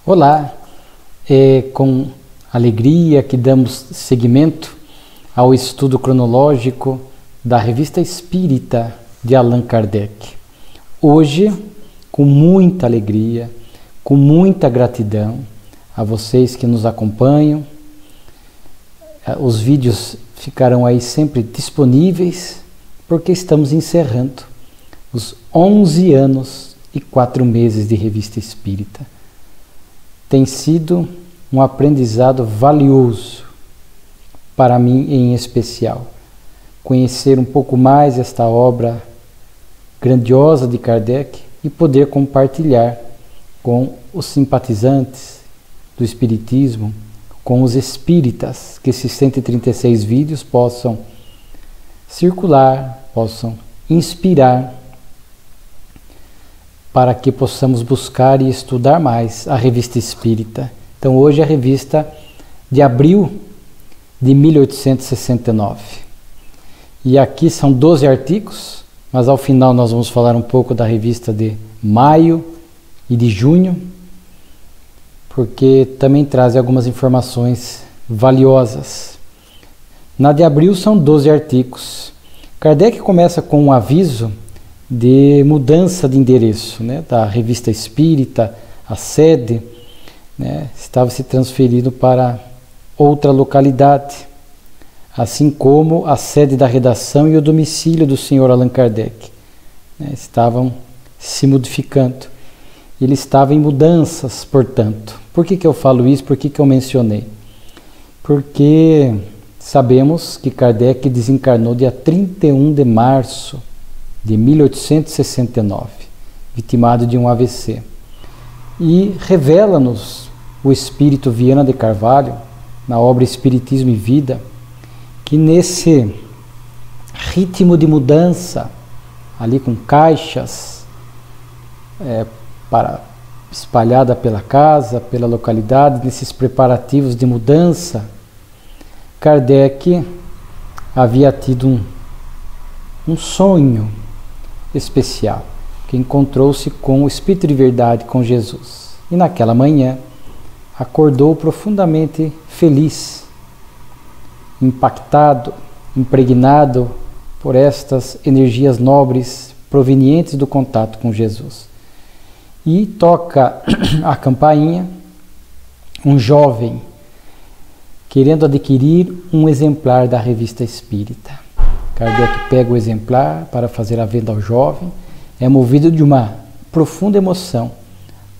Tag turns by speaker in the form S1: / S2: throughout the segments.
S1: Olá, é com alegria que damos seguimento ao estudo cronológico da Revista Espírita de Allan Kardec. Hoje, com muita alegria, com muita gratidão a vocês que nos acompanham. Os vídeos ficarão aí sempre disponíveis, porque estamos encerrando os 11 anos e 4 meses de Revista Espírita. Tem sido um aprendizado valioso para mim em especial. Conhecer um pouco mais esta obra grandiosa de Kardec e poder compartilhar com os simpatizantes do Espiritismo, com os espíritas, que esses 136 vídeos possam circular, possam inspirar, para que possamos buscar e estudar mais a Revista Espírita. Então hoje é a revista de abril de 1869. E aqui são 12 artigos, mas ao final nós vamos falar um pouco da revista de maio e de junho, porque também traz algumas informações valiosas. Na de abril são 12 artigos. Kardec começa com um aviso de mudança de endereço, da Revista Espírita. A sede estava se transferindo para outra localidade, assim como a sede da redação e o domicílio do senhor Allan Kardec estavam se modificando. Ele estava em mudanças, portanto. Por que eu falo isso? Por que eu mencionei? Porque sabemos que Kardec desencarnou dia 31 de março de 1869, vitimado de um AVC. E revela-nos o espírito Viana de Carvalho, na obra Espiritismo e Vida, que nesse ritmo de mudança, ali com caixas espalhada pela casa, pela localidade, nesses preparativos de mudança, Kardec havia tido um sonho especial, que encontrou-se com o Espírito de Verdade, com Jesus. E naquela manhã acordou profundamente feliz, impactado, impregnado por estas energias nobres provenientes do contato com Jesus. E toca a campainha um jovem querendo adquirir um exemplar da Revista Espírita. Kardec pega o exemplar para fazer a venda ao jovem. É movido de uma profunda emoção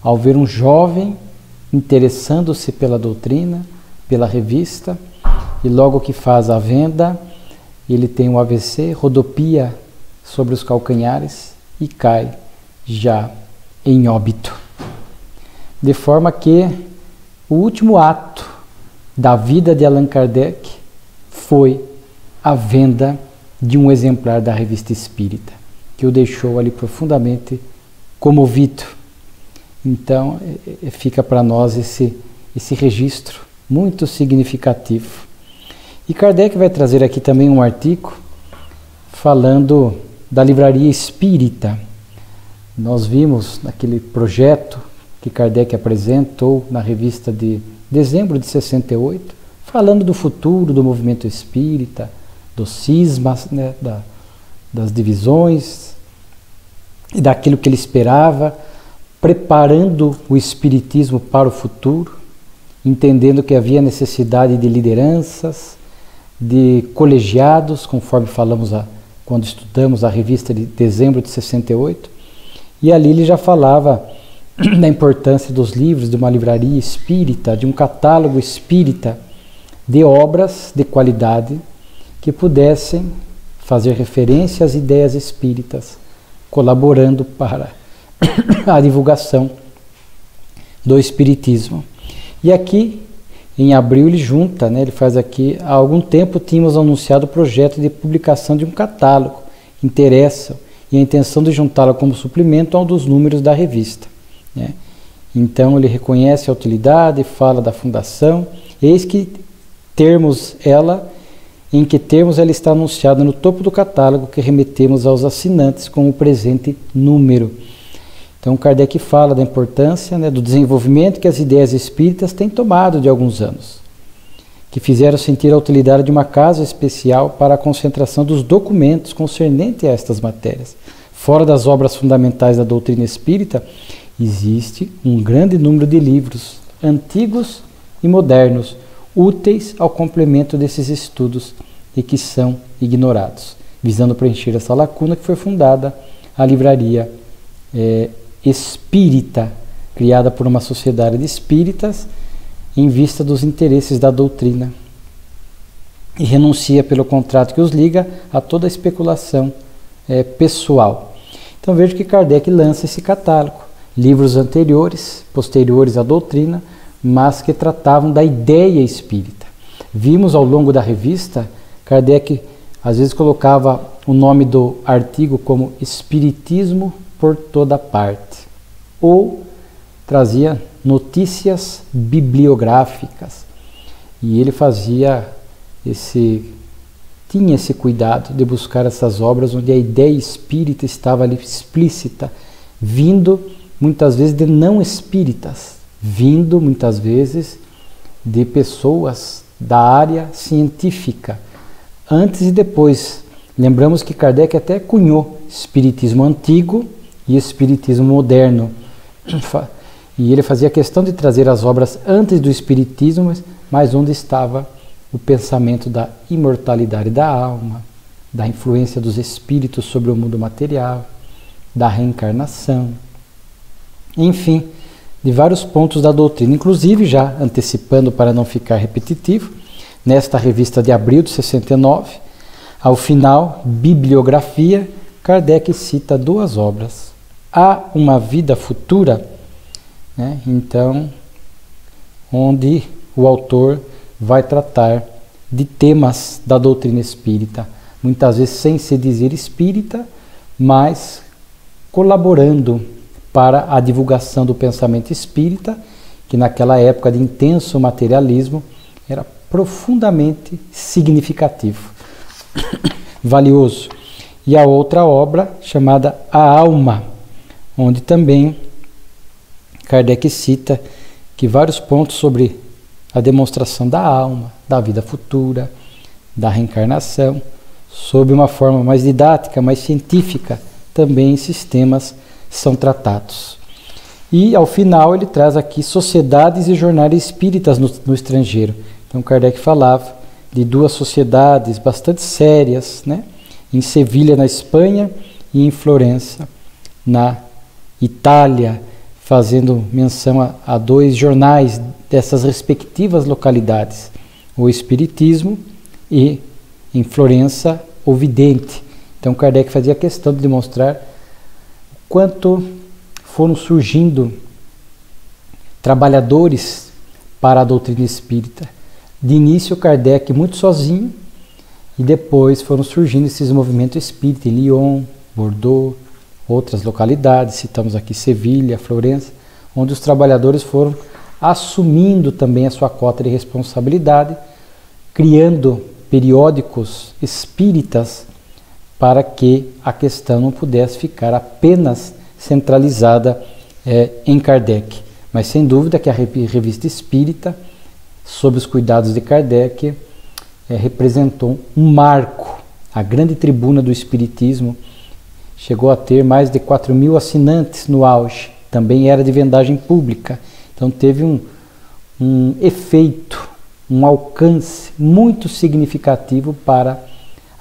S1: ao ver um jovem interessando-se pela doutrina, pela revista, e logo que faz a venda, ele tem um AVC, rodopia sobre os calcanhares e cai já em óbito. De forma que o último ato da vida de Allan Kardec foi a venda de um exemplar da Revista Espírita, que o deixou ali profundamente comovido. Então, fica para nós esse registro muito significativo. E Kardec vai trazer aqui também um artigo falando da Livraria Espírita. Nós vimos naquele projeto que Kardec apresentou na revista de dezembro de 68, falando do futuro do movimento espírita, dos cismas, das divisões e daquilo que ele esperava, preparando o espiritismo para o futuro, entendendo que havia necessidade de lideranças, de colegiados, conforme falamos quando estudamos a revista de dezembro de 68, e ali ele já falava da importância dos livros, de uma livraria espírita, de um catálogo espírita de obras de qualidade que pudessem fazer referência às ideias espíritas, colaborando para a divulgação do espiritismo. E aqui, em abril, ele junta, ele faz aqui, há algum tempo tínhamos anunciado o projeto de publicação de um catálogo, interessa, e a intenção de juntá-lo como suplemento a um dos números da revista. Então ele reconhece a utilidade, fala da fundação, eis que em que termos ela está anunciada no topo do catálogo que remetemos aos assinantes com o presente número. Então Kardec fala da importância, né, do desenvolvimento que as ideias espíritas têm tomado de alguns anos, que fizeram sentir a utilidade de uma casa especial para a concentração dos documentos concernentes a estas matérias. Fora das obras fundamentais da doutrina espírita, existe um grande número de livros, antigos e modernos, úteis ao complemento desses estudos e que são ignorados, visando preencher essa lacuna que foi fundada a livraria espírita, criada por uma sociedade de espíritas em vista dos interesses da doutrina, e renuncia pelo contrato que os liga a toda a especulação pessoal. Então vejo que Kardec lança esse catálogo, livros anteriores, posteriores à doutrina, mas que tratavam da ideia espírita. Vimos ao longo da revista, Kardec às vezes colocava o nome do artigo como Espiritismo por toda parte, ou trazia notícias bibliográficas, e ele tinha esse cuidado de buscar essas obras onde a ideia espírita estava ali explícita, vindo muitas vezes de não espíritas, vindo muitas vezes de pessoas da área científica, antes e depois. Lembramos que Kardec até cunhou espiritismo antigo e espiritismo moderno, e ele fazia questão de trazer as obras antes do espiritismo, mas onde estava o pensamento da imortalidade da alma, da influência dos espíritos sobre o mundo material, da reencarnação, enfim, de vários pontos da doutrina. Inclusive, já antecipando para não ficar repetitivo, nesta revista de abril de 69, ao final, bibliografia, Kardec cita 2 obras. Há uma vida futura, né? Então, onde o autor vai tratar de temas da doutrina espírita, muitas vezes sem se dizer espírita, mas colaborando para a divulgação do pensamento espírita, que naquela época de intenso materialismo era profundamente significativo, valioso. E a outra obra chamada A Alma, onde também Kardec cita que vários pontos sobre a demonstração da alma, da vida futura, da reencarnação, sob uma forma mais didática, mais científica, também esses temas são tratados. E ao final ele traz aqui sociedades e jornais espíritas no estrangeiro. Então Kardec falava de 2 sociedades bastante sérias, né? Em Sevilha, na Espanha, e em Florença, na Itália, fazendo menção a 2 jornais dessas respectivas localidades, o Espiritismo e, em Florença, o Vidente. Então Kardec fazia questão de demonstrar quanto foram surgindo trabalhadores para a doutrina espírita. De início, Kardec muito sozinho, e depois foram surgindo esses movimentos espíritas em Lyon, Bordeaux, outras localidades, citamos aqui Sevilha, Florença, onde os trabalhadores foram assumindo também a sua cota de responsabilidade, criando periódicos espíritas para que a questão não pudesse ficar apenas centralizada em Kardec. Mas sem dúvida que a revista espírita, sob os cuidados de Kardec, representou um marco. A grande tribuna do espiritismo chegou a ter mais de 4.000 assinantes no auge, também era de vendagem pública, então teve um efeito, um alcance muito significativo para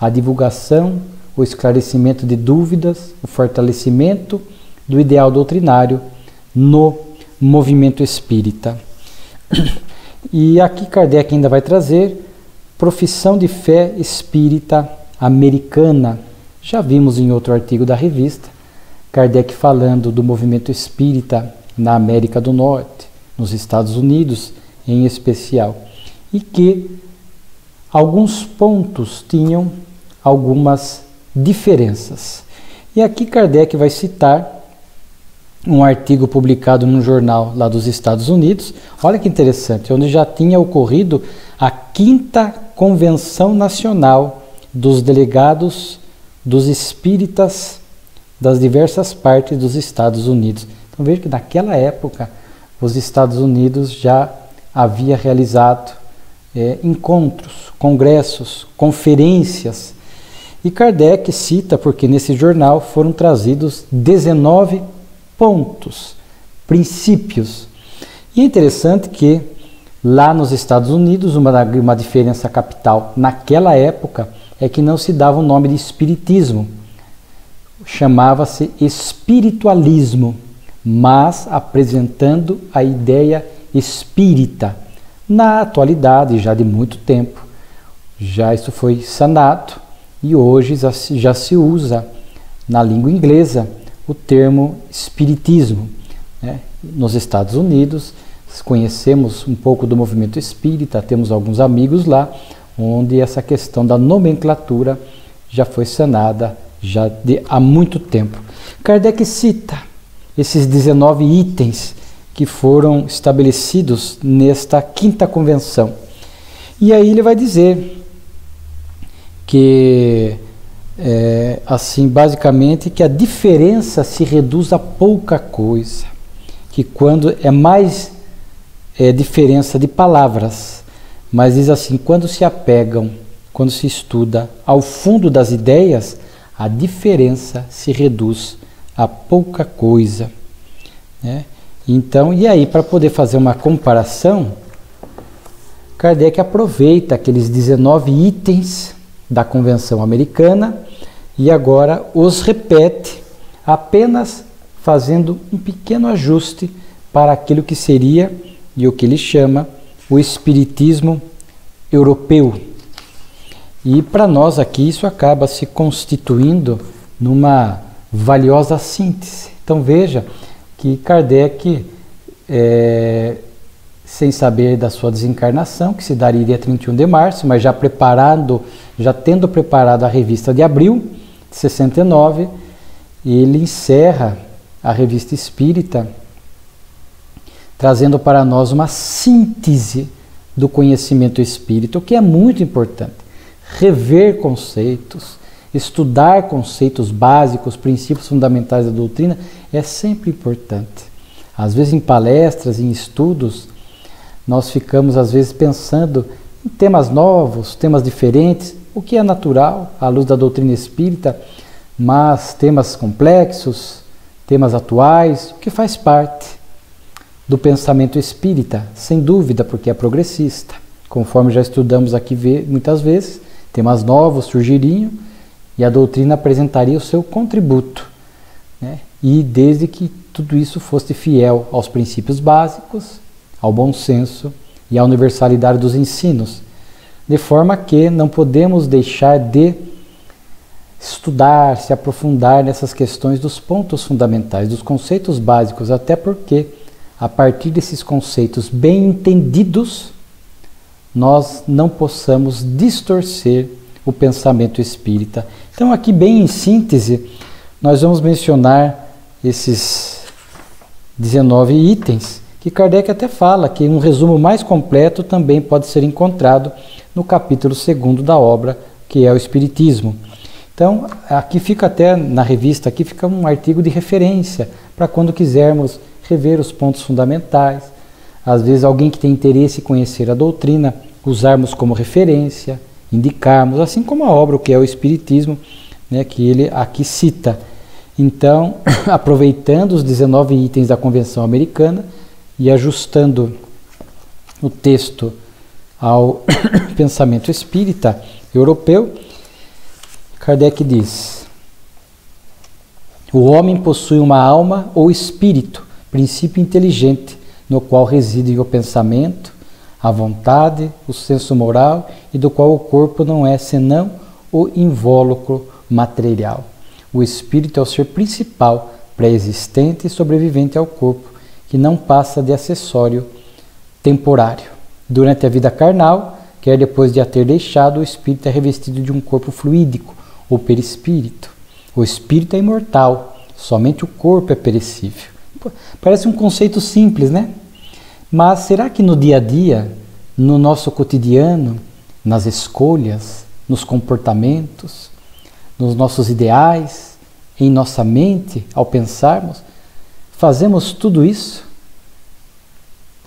S1: a divulgação, o esclarecimento de dúvidas, o fortalecimento do ideal doutrinário no movimento espírita. E aqui Kardec ainda vai trazer profissão de fé espírita americana. Já vimos em outro artigo da revista, Kardec falando do movimento espírita na América do Norte, nos Estados Unidos em especial, e que alguns pontos tinham algumas diferenças. E aqui Kardec vai citar um artigo publicado num jornal lá dos Estados Unidos, olha que interessante, onde já tinha ocorrido a 5ª Convenção Nacional dos Delegados dos Espíritas das diversas partes dos Estados Unidos. Então veja que naquela época os Estados Unidos já havia realizado encontros, congressos, conferências. E Kardec cita porque nesse jornal foram trazidos 19 pontos, princípios. E é interessante que lá nos Estados Unidos, uma diferença capital naquela época é que não se dava o nome de espiritismo, chamava-se espiritualismo, mas apresentando a ideia espírita. Na atualidade, já de muito tempo, já isso foi sanado e hoje já se usa na língua inglesa o termo espiritismo. Nos Estados Unidos, conhecemos um pouco do movimento espírita, temos alguns amigos lá, onde essa questão da nomenclatura já foi sanada há muito tempo. Kardec cita esses 19 itens que foram estabelecidos nesta quinta convenção. E aí ele vai dizer que, assim, basicamente, que a diferença se reduz a pouca coisa, que quando é mais diferença de palavras, mas diz assim, quando se apegam, quando se estuda ao fundo das ideias, a diferença se reduz a pouca coisa. Então, e aí, para poder fazer uma comparação, Kardec aproveita aqueles 19 itens da Convenção Americana e agora os repete, apenas fazendo um pequeno ajuste para aquilo que seria e o que ele chama o espiritismo europeu. E para nós aqui isso acaba se constituindo numa valiosa síntese. Então veja que Kardec, sem saber da sua desencarnação, que se daria dia 31 de março, mas já tendo preparado a revista de abril de 69, ele encerra a revista espírita trazendo para nós uma síntese do conhecimento espírita, o que é muito importante. Rever conceitos, estudar conceitos básicos, princípios fundamentais da doutrina é sempre importante. Às vezes em palestras, em estudos, nós ficamos às vezes pensando em temas novos, temas diferentes, o que é natural à luz da doutrina espírita, mas temas complexos, temas atuais, o que faz parte do pensamento espírita, sem dúvida, porque é progressista. Conforme já estudamos aqui muitas vezes, temas novos surgiriam e a doutrina apresentaria o seu contributo, e desde que tudo isso fosse fiel aos princípios básicos, ao bom senso e à universalidade dos ensinos, de forma que não podemos deixar de estudar, se aprofundar nessas questões dos pontos fundamentais, dos conceitos básicos, até porque a partir desses conceitos bem entendidos, nós não possamos distorcer o pensamento espírita. Então aqui bem em síntese, nós vamos mencionar esses 19 itens, que Kardec até fala que um resumo mais completo também pode ser encontrado no capítulo 2º da obra, que é o Espiritismo. Então, aqui fica até, na revista, aqui fica um artigo de referência, para quando quisermos rever os pontos fundamentais. Às vezes alguém que tem interesse em conhecer a doutrina, usarmos como referência, indicarmos, assim como a obra, o que é o Espiritismo, que ele aqui cita. Então, aproveitando os 19 itens da Convenção Americana e ajustando o texto ao pensamento espírita europeu, Kardec diz: o homem possui uma alma ou espírito, princípio inteligente, no qual residem o pensamento, a vontade, o senso moral, e do qual o corpo não é senão o invólucro material. O espírito é o ser principal, pré-existente e sobrevivente ao corpo, que não passa de acessório temporário. Durante a vida carnal, quer depois de a ter deixado, o espírito é revestido de um corpo fluídico, ou perispírito. O espírito é imortal, somente o corpo é perecível. Parece um conceito simples, né? Mas será que no dia a dia, no nosso cotidiano, nas escolhas, nos comportamentos, nos nossos ideais, em nossa mente ao pensarmos? Fazemos tudo isso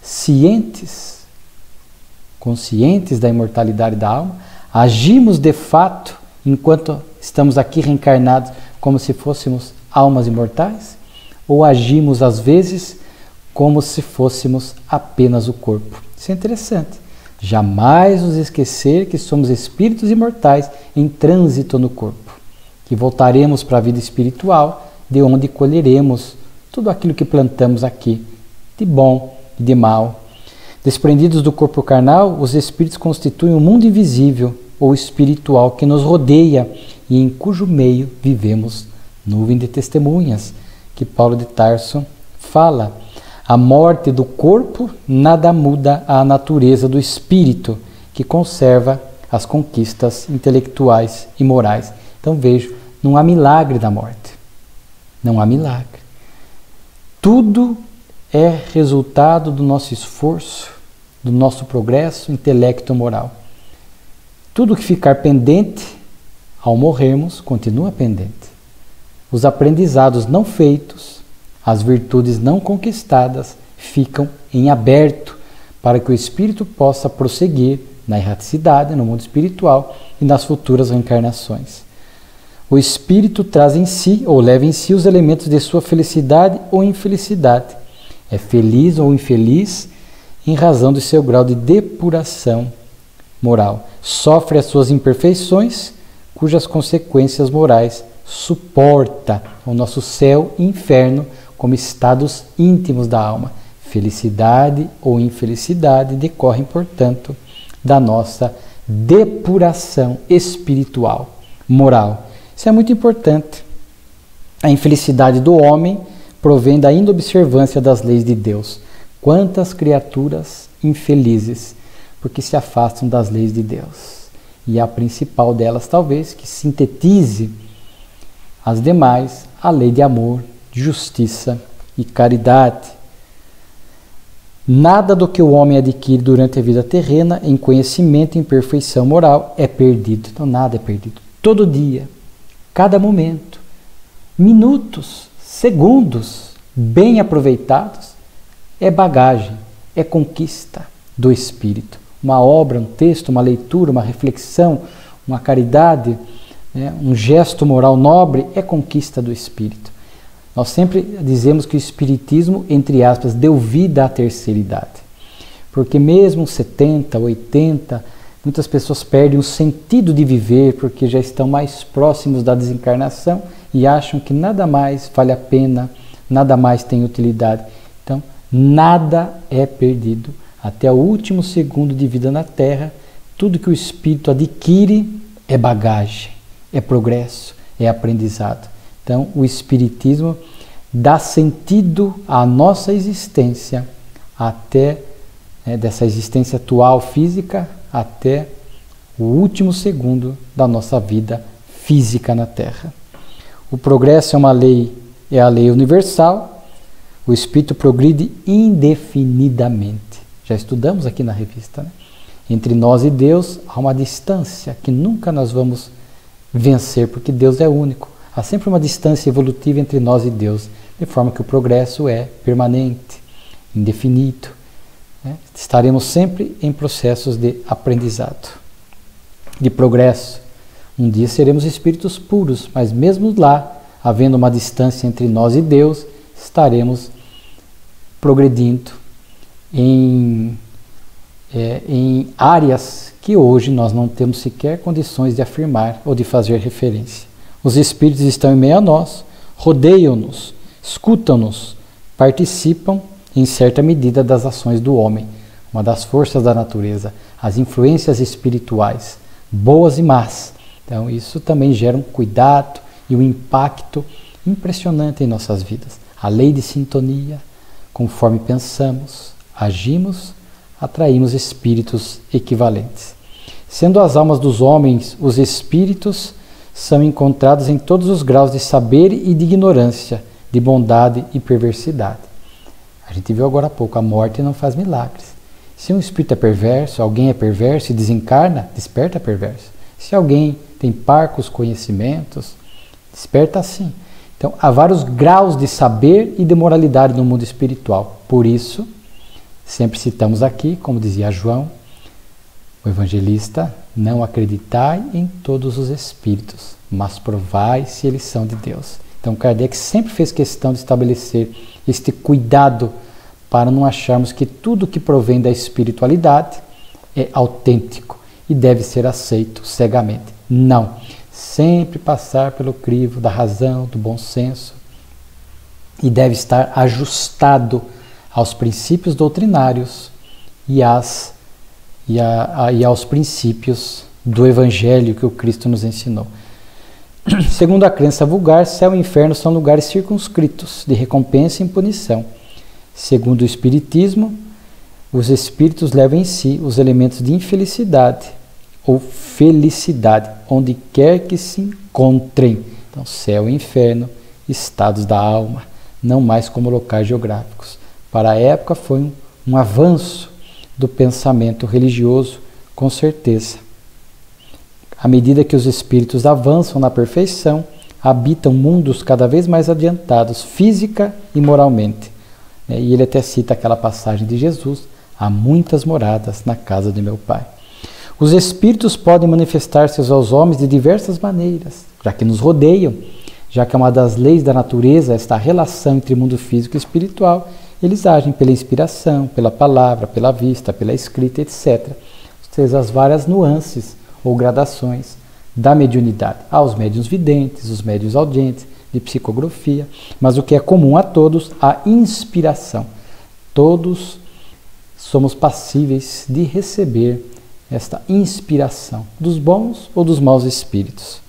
S1: cientes, conscientes da imortalidade da alma? Agimos de fato enquanto estamos aqui reencarnados como se fôssemos almas imortais? Ou agimos às vezes como se fôssemos apenas o corpo? Isso é interessante. Jamais nos esquecer que somos espíritos imortais em trânsito no corpo, que voltaremos para a vida espiritual, de onde colheremos tudo aquilo que plantamos aqui, de bom e de mal. Desprendidos do corpo carnal, os espíritos constituem um mundo invisível ou espiritual que nos rodeia e em cujo meio vivemos nuvem de testemunhas, que Paulo de Tarso fala. A morte do corpo nada muda à natureza do espírito, que conserva as conquistas intelectuais e morais. Então vejo, não há milagre da morte. Não há milagre. Tudo é resultado do nosso esforço, do nosso progresso intelecto-moral. Tudo que ficar pendente ao morrermos continua pendente. Os aprendizados não feitos, as virtudes não conquistadas ficam em aberto para que o espírito possa prosseguir na erraticidade, no mundo espiritual e nas futuras reencarnações. O espírito traz em si ou leva em si os elementos de sua felicidade ou infelicidade. É feliz ou infeliz em razão do seu grau de depuração moral. Sofre as suas imperfeições, cujas consequências morais suporta o nosso céu e inferno como estados íntimos da alma. Felicidade ou infelicidade decorrem, portanto, da nossa depuração espiritual, moral. Isso é muito importante. A infelicidade do homem provém da inobservância das leis de Deus. Quantas criaturas infelizes, porque se afastam das leis de Deus. E a principal delas, talvez, que sintetize as demais, a lei de amor, justiça e caridade. Nada do que o homem adquire durante a vida terrena em conhecimento e em perfeição moral é perdido. Então nada é perdido. Todo dia, cada momento, minutos, segundos bem aproveitados é bagagem, é conquista do espírito. Uma obra, um texto, uma leitura, uma reflexão, uma caridade, um gesto moral nobre é conquista do espírito. Nós sempre dizemos que o espiritismo, entre aspas, deu vida à terceira idade. Porque mesmo 70, 80, muitas pessoas perdem o sentido de viver porque já estão mais próximos da desencarnação e acham que nada mais vale a pena, nada mais tem utilidade. Então, nada é perdido. Até o último segundo de vida na Terra, tudo que o espírito adquire é bagagem, é progresso, é aprendizado. Então, o Espiritismo dá sentido à nossa existência, até dessa existência atual física, até o último segundo da nossa vida física na Terra. O progresso é a lei universal, o Espírito progride indefinidamente. Já estudamos aqui na revista, né? Entre nós e Deus há uma distância que nunca nós vamos vencer, porque Deus é único. Há sempre uma distância evolutiva entre nós e Deus, de forma que o progresso é permanente, indefinido. Estaremos sempre em processos de aprendizado, de progresso. Um dia seremos espíritos puros, mas mesmo lá, havendo uma distância entre nós e Deus, estaremos progredindo em áreas que hoje nós não temos sequer condições de afirmar ou de fazer referência. Os espíritos estão em meio a nós, rodeiam-nos, escutam-nos, participam em certa medida das ações do homem, uma das forças da natureza, as influências espirituais, boas e más. Então isso também gera um cuidado e um impacto impressionante em nossas vidas. A lei de sintonia, conforme pensamos, agimos, atraímos espíritos equivalentes. Sendo as almas dos homens os espíritos, são encontrados em todos os graus de saber e de ignorância, de bondade e perversidade. A gente viu agora há pouco, a morte não faz milagres. Se um espírito é perverso, alguém é perverso e desencarna, desperta perverso. Se alguém tem parcos conhecimentos, desperta sim. Então, há vários graus de saber e de moralidade no mundo espiritual. Por isso, sempre citamos aqui, como dizia João, o evangelista, não acreditai em todos os espíritos, mas provai se eles são de Deus. Então, Kardec sempre fez questão de estabelecer este cuidado para não acharmos que tudo que provém da espiritualidade é autêntico e deve ser aceito cegamente. Não. Sempre passar pelo crivo da razão, do bom senso, e deve estar ajustado aos princípios doutrinários e aos princípios do Evangelho que o Cristo nos ensinou. Segundo a crença vulgar, céu e inferno são lugares circunscritos de recompensa e punição. Segundo o Espiritismo, os espíritos levam em si os elementos de infelicidade ou felicidade, onde quer que se encontrem. Então, céu e inferno, estados da alma, não mais como locais geográficos. Para a época foi um avanço do pensamento religioso, com certeza. À medida que os espíritos avançam na perfeição, habitam mundos cada vez mais adiantados, física e moralmente. E ele até cita aquela passagem de Jesus: há muitas moradas na casa de meu Pai. Os espíritos podem manifestar-se aos homens de diversas maneiras, já que nos rodeiam, já que é uma das leis da natureza esta relação entre mundo físico e espiritual. Eles agem pela inspiração, pela palavra, pela vista, pela escrita, etc. Ou seja, as várias nuances ou gradações da mediunidade. Há os médiuns videntes, os médiuns audientes, de psicografia, mas o que é comum a todos, a inspiração. Todos somos passíveis de receber esta inspiração dos bons ou dos maus espíritos.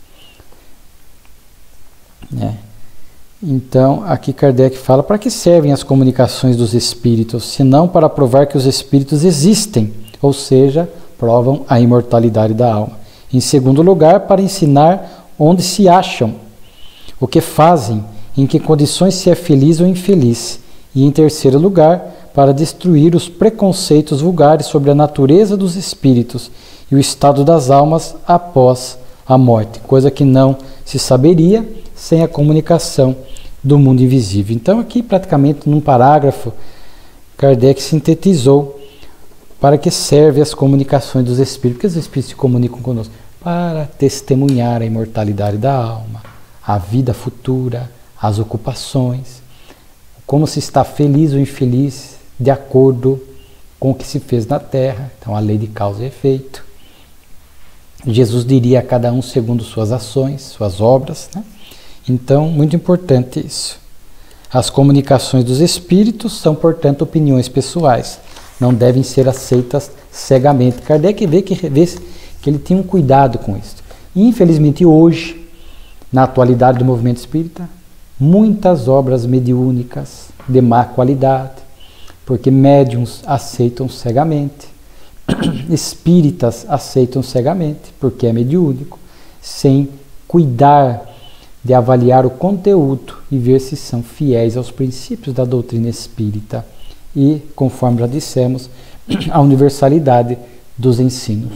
S1: Então, aqui Kardec fala: para que servem as comunicações dos espíritos, senão para provar que os espíritos existem, ou seja, provam a imortalidade da alma. Em segundo lugar, para ensinar onde se acham, o que fazem, em que condições se é feliz ou infeliz. E em terceiro lugar, para destruir os preconceitos vulgares sobre a natureza dos espíritos e o estado das almas após a morte, coisa que não se saberia sem a comunicação do mundo invisível. Então, aqui, praticamente num parágrafo, Kardec sintetizou para que servem as comunicações dos espíritos, porque os espíritos se comunicam conosco para testemunhar a imortalidade da alma, a vida futura, as ocupações, como se está feliz ou infeliz de acordo com o que se fez na Terra. Então, a lei de causa e efeito. Jesus diria a cada um segundo suas ações, suas obras, Então, muito importante isso. As comunicações dos espíritos são, portanto, opiniões pessoais. Não devem ser aceitas cegamente. Kardec vê que ele tinha um cuidado com isso. E, infelizmente, hoje, na atualidade do movimento espírita, muitas obras mediúnicas de má qualidade, porque médiuns aceitam cegamente, espíritas aceitam cegamente, porque é mediúnico, sem cuidar de avaliar o conteúdo e ver se são fiéis aos princípios da doutrina espírita e, conforme já dissemos, a universalidade dos ensinos.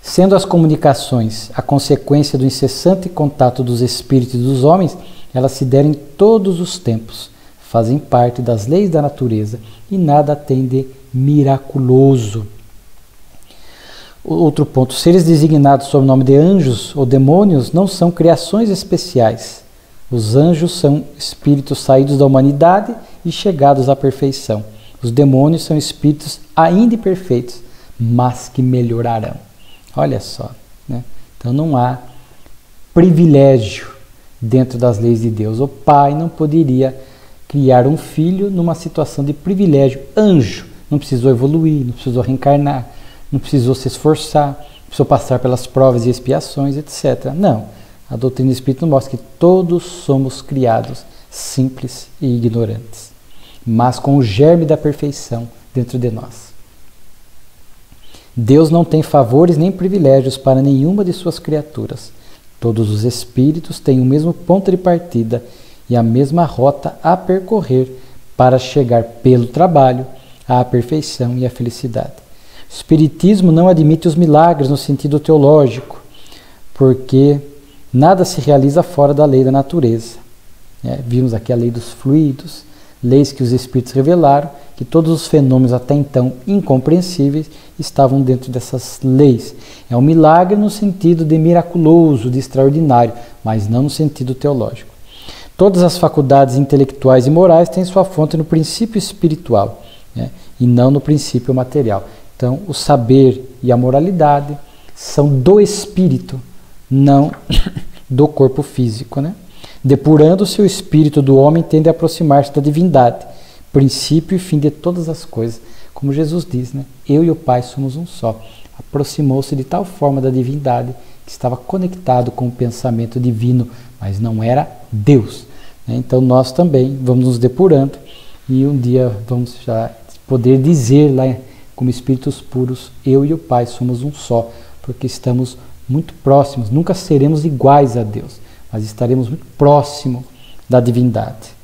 S1: Sendo as comunicações a consequência do incessante contato dos espíritos e dos homens, elas se deram em todos os tempos, fazem parte das leis da natureza e nada tem de miraculoso. Outro ponto: seres designados sob o nome de anjos ou demônios não são criações especiais. Os anjos são espíritos saídos da humanidade e chegados à perfeição. Os demônios são espíritos ainda imperfeitos, mas que melhorarão. Olha só, Então não há privilégio dentro das leis de Deus. O pai não poderia criar um filho numa situação de privilégio. Anjo não precisou evoluir, não precisou reencarnar, não precisou se esforçar, não precisou passar pelas provas e expiações, etc. Não, a doutrina espírita mostra que todos somos criados simples e ignorantes, mas com o germe da perfeição dentro de nós. Deus não tem favores nem privilégios para nenhuma de suas criaturas. Todos os espíritos têm o mesmo ponto de partida e a mesma rota a percorrer para chegar pelo trabalho à perfeição e à felicidade. O Espiritismo não admite os milagres no sentido teológico, porque nada se realiza fora da lei da natureza. Vimos aqui a lei dos fluidos, leis que os espíritos revelaram, que todos os fenômenos até então incompreensíveis estavam dentro dessas leis. É um milagre no sentido de miraculoso, de extraordinário, mas não no sentido teológico. Todas as faculdades intelectuais e morais têm sua fonte no princípio espiritual, e não no princípio material. Então, o saber e a moralidade são do espírito, não do corpo físico, Depurando-se, o espírito do homem tende a aproximar-se da divindade, princípio e fim de todas as coisas. Como Jesus diz, eu e o Pai somos um só. Aproximou-se de tal forma da divindade que estava conectado com o pensamento divino, mas não era Deus. Então nós também vamos nos depurando e um dia vamos já poder dizer lá como espíritos puros, eu e o Pai somos um só, porque estamos muito próximos, nunca seremos iguais a Deus, mas estaremos muito próximos da divindade.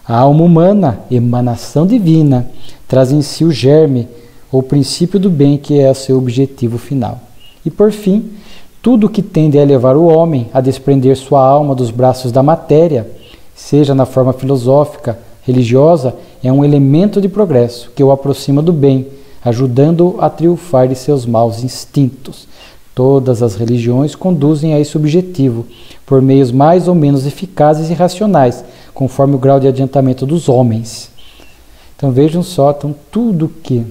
S1: A alma humana, emanação divina, traz em si o germe, ou princípio do bem, que é o seu objetivo final. E por fim, tudo que tende a elevar o homem a desprender sua alma dos braços da matéria, seja na forma filosófica, religiosa, é um elemento de progresso que o aproxima do bem, ajudando-o a triunfar de seus maus instintos. Todas as religiões conduzem a esse objetivo, por meios mais ou menos eficazes e racionais, conforme o grau de adiantamento dos homens. Então vejam só, tudo que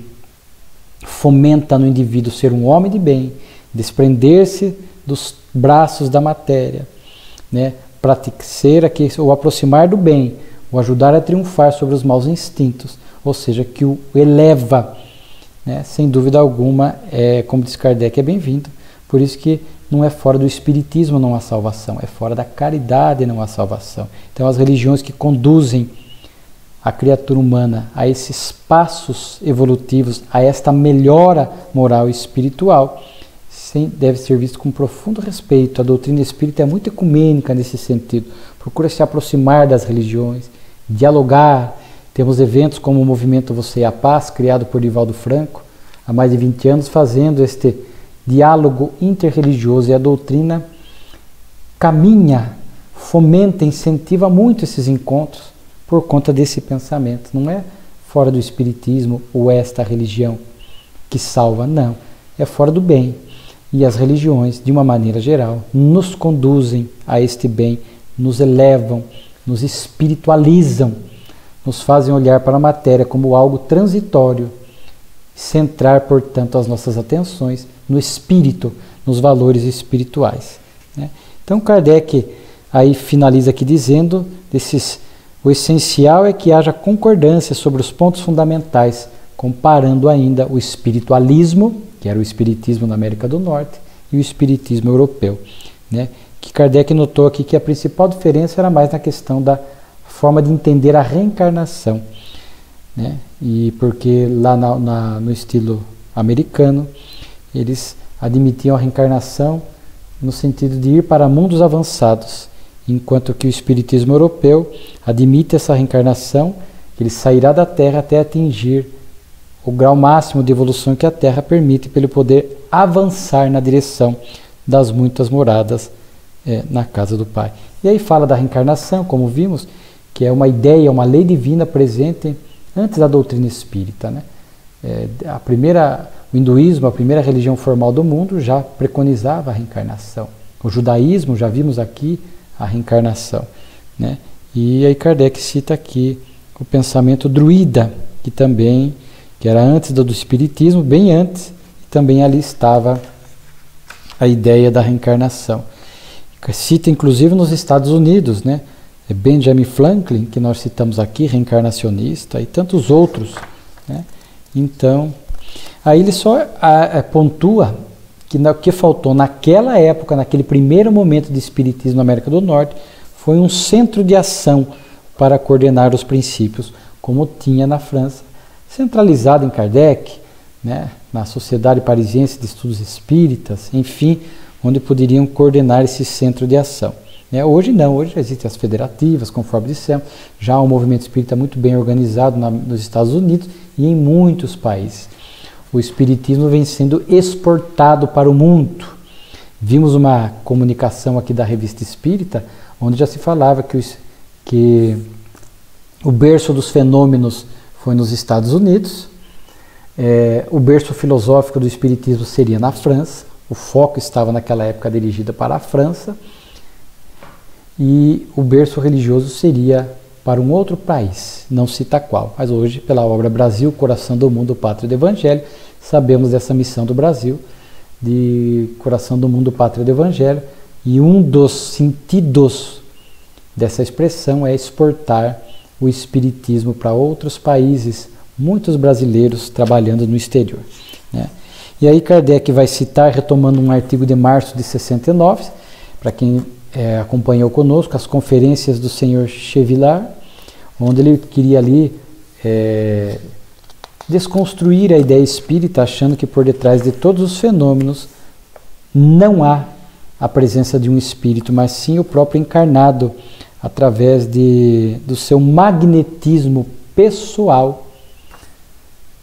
S1: fomenta no indivíduo ser um homem de bem, desprender-se dos braços da matéria, ser o aproximar do bem, o ajudar a triunfar sobre os maus instintos, ou seja, que o eleva, sem dúvida alguma, como diz Kardec, é bem-vindo. Por isso que não é fora do espiritismo não há salvação, é fora da caridade não há salvação. Então as religiões que conduzem a criatura humana a esses passos evolutivos, a esta melhora moral e espiritual, deve ser visto com profundo respeito. A doutrina espírita é muito ecumênica nesse sentido, procura se aproximar das religiões, dialogar. Temos eventos como o movimento Você e a Paz, criado por Divaldo Franco, há mais de 20 anos, fazendo este diálogo interreligioso, e a doutrina caminha, fomenta, incentiva muito esses encontros por conta desse pensamento. Não é fora do espiritismo ou esta religião que salva, não. É fora do bem. E as religiões, de uma maneira geral, nos conduzem a este bem, nos elevam, nos espiritualizam, nos fazem olhar para a matéria como algo transitório, centrar, portanto, as nossas atenções no espírito, nos valores espirituais. Então Kardec aí finaliza aqui dizendo, o essencial é que haja concordância sobre os pontos fundamentais, comparando ainda o espiritualismo, que era o espiritismo na América do Norte, e o espiritismo europeu. Que Kardec notou aqui que a principal diferença era mais na questão da forma de entender a reencarnação. E porque lá no estilo americano, eles admitiam a reencarnação no sentido de ir para mundos avançados, enquanto que o espiritismo europeu admite essa reencarnação, que ele sairá da Terra até atingir o grau máximo de evolução que a Terra permite, para ele poder avançar na direção das muitas moradas na casa do Pai. E aí fala da reencarnação, como vimos, que é uma ideia, uma lei divina presente antes da doutrina espírita. O hinduísmo, a primeira religião formal do mundo, já preconizava a reencarnação. O judaísmo, já vimos aqui a reencarnação. E aí Kardec cita aqui o pensamento druida, que era antes do espiritismo, bem antes, e também ali estava a ideia da reencarnação. Cita inclusive nos Estados Unidos, Benjamin Franklin, que nós citamos aqui, reencarnacionista, e tantos outros. Então, aí ele só pontua que o que faltou naquela época, naquele primeiro momento de espiritismo na América do Norte, foi um centro de ação para coordenar os princípios, como tinha na França, centralizado em Kardec, na Sociedade Parisiense de Estudos Espíritas, enfim, onde poderiam coordenar esse centro de ação. Hoje não, hoje existem as federativas, conforme dissemos, já há um movimento espírita muito bem organizado nos Estados Unidos e em muitos países. O espiritismo vem sendo exportado para o mundo. Vimos uma comunicação aqui da Revista Espírita, onde já se falava que o berço dos fenômenos foi nos Estados Unidos, o berço filosófico do Espiritismo seria na França, o foco estava naquela época dirigido para a França, e o berço religioso seria para um outro país, não cita qual, mas hoje, pela obra Brasil, Coração do Mundo, Pátria do Evangelho, sabemos dessa missão do Brasil, de Coração do Mundo, Pátria do Evangelho, e um dos sentidos dessa expressão é exportar o Espiritismo para outros países, muitos brasileiros trabalhando no exterior, né? E aí Kardec vai citar, retomando um artigo de março de 69, para quem acompanhou conosco, as conferências do senhor Chevillard, onde ele queria ali desconstruir a ideia espírita, achando que por detrás de todos os fenômenos não há a presença de um espírito, mas sim o próprio encarnado, através do seu magnetismo pessoal,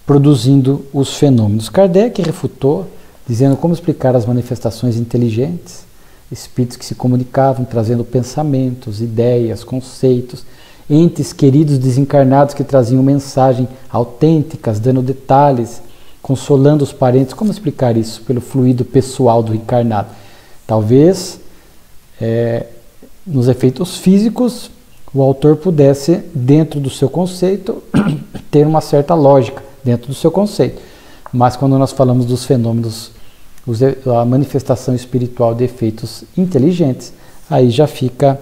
S1: produzindo os fenômenos. Kardec refutou, dizendo como explicar as manifestações inteligentes, espíritos que se comunicavam, trazendo pensamentos, ideias, conceitos, entes queridos desencarnados que traziam mensagens autênticas, dando detalhes, consolando os parentes. Como explicar isso pelo fluido pessoal do encarnado? Talvez nos efeitos físicos o autor pudesse, dentro do seu conceito, ter uma certa lógica dentro do seu conceito. Mas quando nós falamos dos fenômenos, a manifestação espiritual de efeitos inteligentes, aí já fica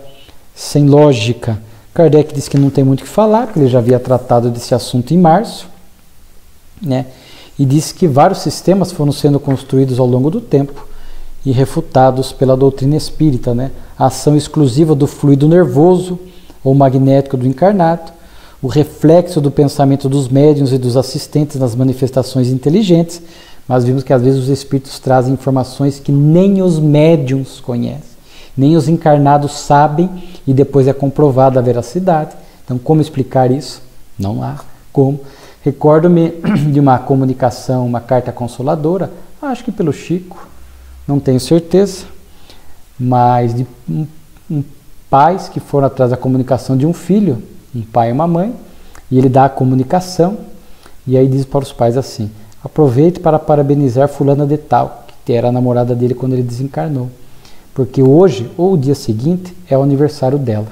S1: sem lógica. Kardec diz que não tem muito o que falar, porque ele já havia tratado desse assunto em março, né? E disse que vários sistemas foram sendo construídos ao longo do tempo e refutados pela doutrina espírita, né? A ação exclusiva do fluido nervoso ou magnético do encarnado, o reflexo do pensamento dos médiuns e dos assistentes nas manifestações inteligentes, mas vimos que às vezes os espíritos trazem informações que nem os médiuns conhecem, nem os encarnados sabem, e depois é comprovada a veracidade. Então, como explicar isso? Não há como. Recordo-me de uma comunicação, uma carta consoladora, acho que pelo Chico, não tenho certeza, mas de pais que foram atrás da comunicação de um filho, um pai e uma mãe, e ele dá a comunicação, e aí diz para os pais assim: aproveite para parabenizar fulana de tal, que era a namorada dele quando ele desencarnou, porque hoje, ou o dia seguinte, é o aniversário dela.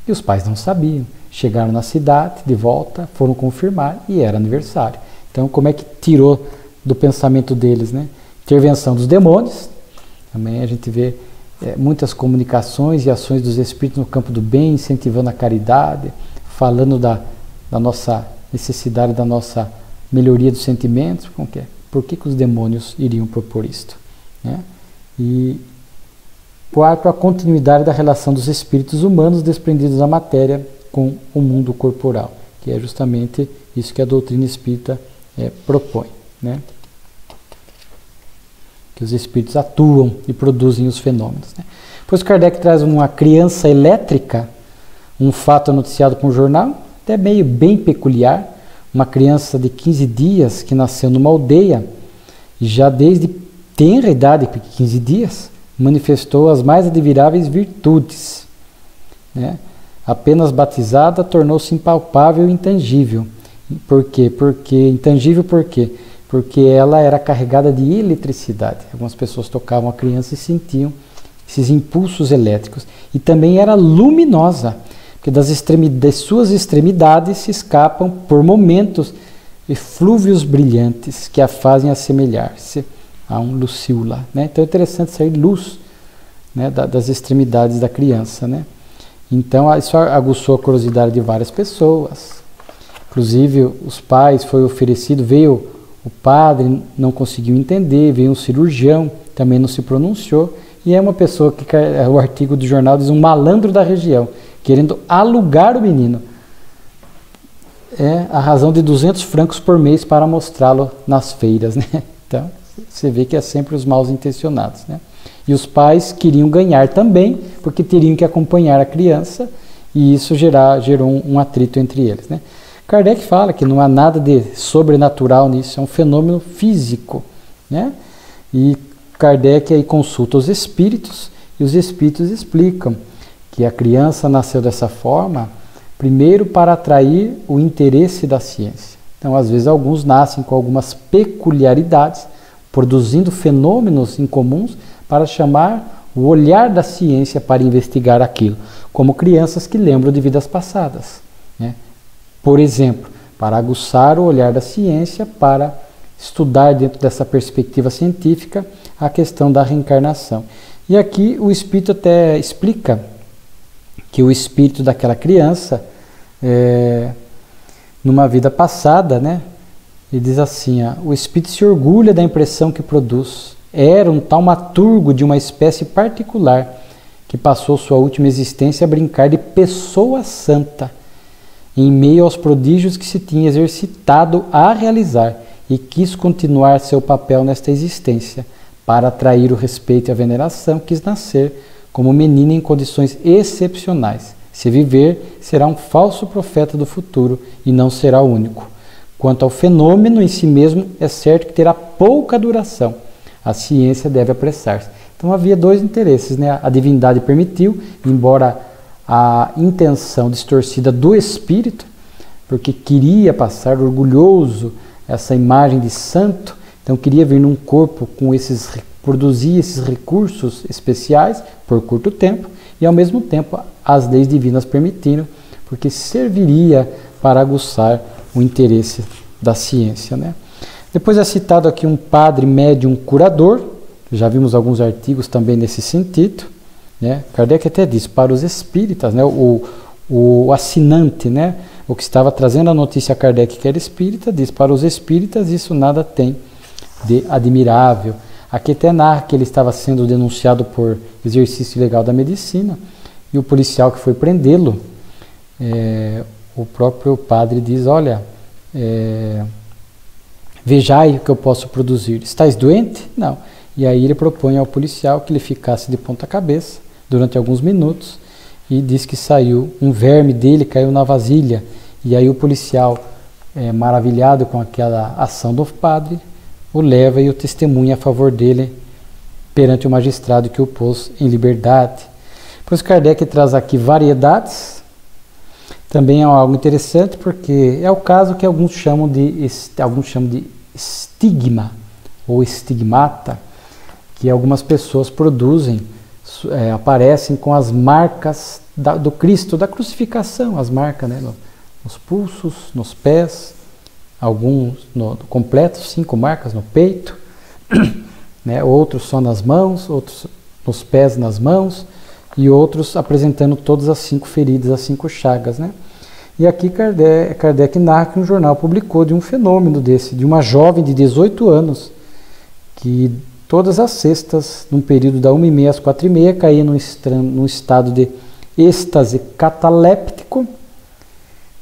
S1: E os pais não sabiam, chegaram na cidade, de volta, foram confirmar, e era aniversário. Então, como é que tirou do pensamento deles, né? Intervenção dos demônios, também a gente vê muitas comunicações e ações dos espíritos no campo do bem, incentivando a caridade, falando da nossa necessidade, da nossa melhoria dos sentimentos. Como que é? Por que os demônios iriam propor isto, né? E quarto, a continuidade da relação dos espíritos humanos desprendidos da matéria com o mundo corporal, que é justamente isso que a doutrina espírita propõe, né? Que os espíritos atuam e produzem os fenômenos, né? Pois Kardec traz uma criança elétrica, um fato noticiado por um jornal, até meio bem peculiar, uma criança de 15 dias que nasceu numa aldeia, e já desde tenra idade, 15 dias, manifestou as mais admiráveis virtudes, né? Apenas batizada, tornou-se impalpável e intangível. Por quê? Intangível por quê? Porque ela era carregada de eletricidade. Algumas pessoas tocavam a criança e sentiam esses impulsos elétricos. E também era luminosa, porque das suas extremidades se escapam, por momentos, eflúvios brilhantes que a fazem assemelhar-se a um lucíola, né? Então é interessante sair luz, né, das extremidades da criança, né? Então isso aguçou a curiosidade de várias pessoas. Inclusive os pais, foi oferecido, veio o padre, não conseguiu entender, veio um cirurgião, também não se pronunciou, e é uma pessoa que, o artigo do jornal diz, um malandro da região, querendo alugar o menino, a razão de 200 francos por mês para mostrá-lo nas feiras, né? Então, você vê que é sempre os mal intencionados, né? E os pais queriam ganhar também, porque teriam que acompanhar a criança, e isso gerou um atrito entre eles, né? Kardec fala que não há nada de sobrenatural nisso, é um fenômeno físico, né? E Kardec aí consulta os espíritos e os espíritos explicam que a criança nasceu dessa forma, primeiro para atrair o interesse da ciência. Então, às vezes, alguns nascem com algumas peculiaridades, produzindo fenômenos incomuns para chamar o olhar da ciência para investigar aquilo, como crianças que lembram de vidas passadas, né? Por exemplo, para aguçar o olhar da ciência para estudar dentro dessa perspectiva científica a questão da reencarnação. E aqui o Espírito até explica que o espírito daquela criança, numa vida passada, né, ele diz assim, o espírito se orgulha da impressão que produz. Era um taumaturgo de uma espécie particular que passou sua última existência a brincar de pessoa santa, em meio aos prodígios que se tinha exercitado a realizar, e quis continuar seu papel nesta existência. Para atrair o respeito e a veneração, quis nascer como menina em condições excepcionais. Se viver, será um falso profeta do futuro e não será o único. Quanto ao fenômeno em si mesmo, é certo que terá pouca duração. A ciência deve apressar-se. Então havia dois interesses, né? A divindade permitiu, embora a intenção distorcida do espírito, porque queria passar orgulhoso essa imagem de santo, então queria vir num corpo com produzir esses recursos especiais por curto tempo, e ao mesmo tempo as leis divinas permitiram, porque serviria para aguçar o interesse da ciência, né? Depois é citado aqui um padre médium curador, já vimos alguns artigos também nesse sentido, né? Kardec até diz, para os espíritas, né? O assinante, né? O que estava trazendo a notícia a Kardec, que era espírita, diz, para os espíritas isso nada tem de admirável. Aqui até narra que ele estava sendo denunciado por exercício ilegal da medicina, e o policial que foi prendê-lo, o próprio padre diz, olha, vejai o que eu posso produzir. Estais doente? Não. E aí ele propõe ao policial que ele ficasse de ponta cabeça durante alguns minutos, e diz que saiu, um verme dele caiu na vasilha, e aí o policial, maravilhado com aquela ação do padre, o leva e o testemunha a favor dele perante o magistrado que o pôs em liberdade. Pois Kardec traz aqui variedades, também é algo interessante, porque é o caso que alguns chamam de estigma, ou estigmata, que algumas pessoas produzem, aparecem com as marcas do Cristo, da crucificação, as marcas, né, nos pulsos, nos pés, alguns completos, 5 marcas no peito, né, outros só nas mãos, outros nos pés e nas mãos, e outros apresentando todas as 5 feridas, as 5 chagas, né? E aqui Kardec narra que um jornal publicou de um fenômeno desse, de uma jovem de 18 anos, que todas as sextas, num período da 1h30 às 4h30, caía num estado de êxtase cataléptico.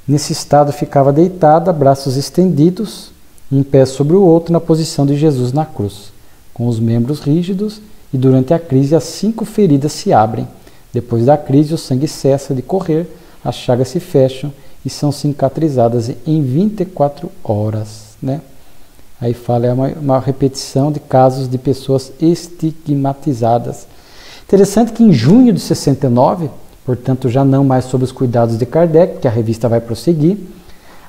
S1: Nesse estado ficava deitada, braços estendidos, um pé sobre o outro, na posição de Jesus na cruz, com os membros rígidos, e durante a crise as 5 feridas se abrem. Depois da crise o sangue cessa de correr, as chagas se fecham e são cicatrizadas em 24 horas, né? Aí fala, uma repetição de casos de pessoas estigmatizadas. Interessante que em junho de 69, portanto já não mais sob os cuidados de Kardec, que a revista vai prosseguir,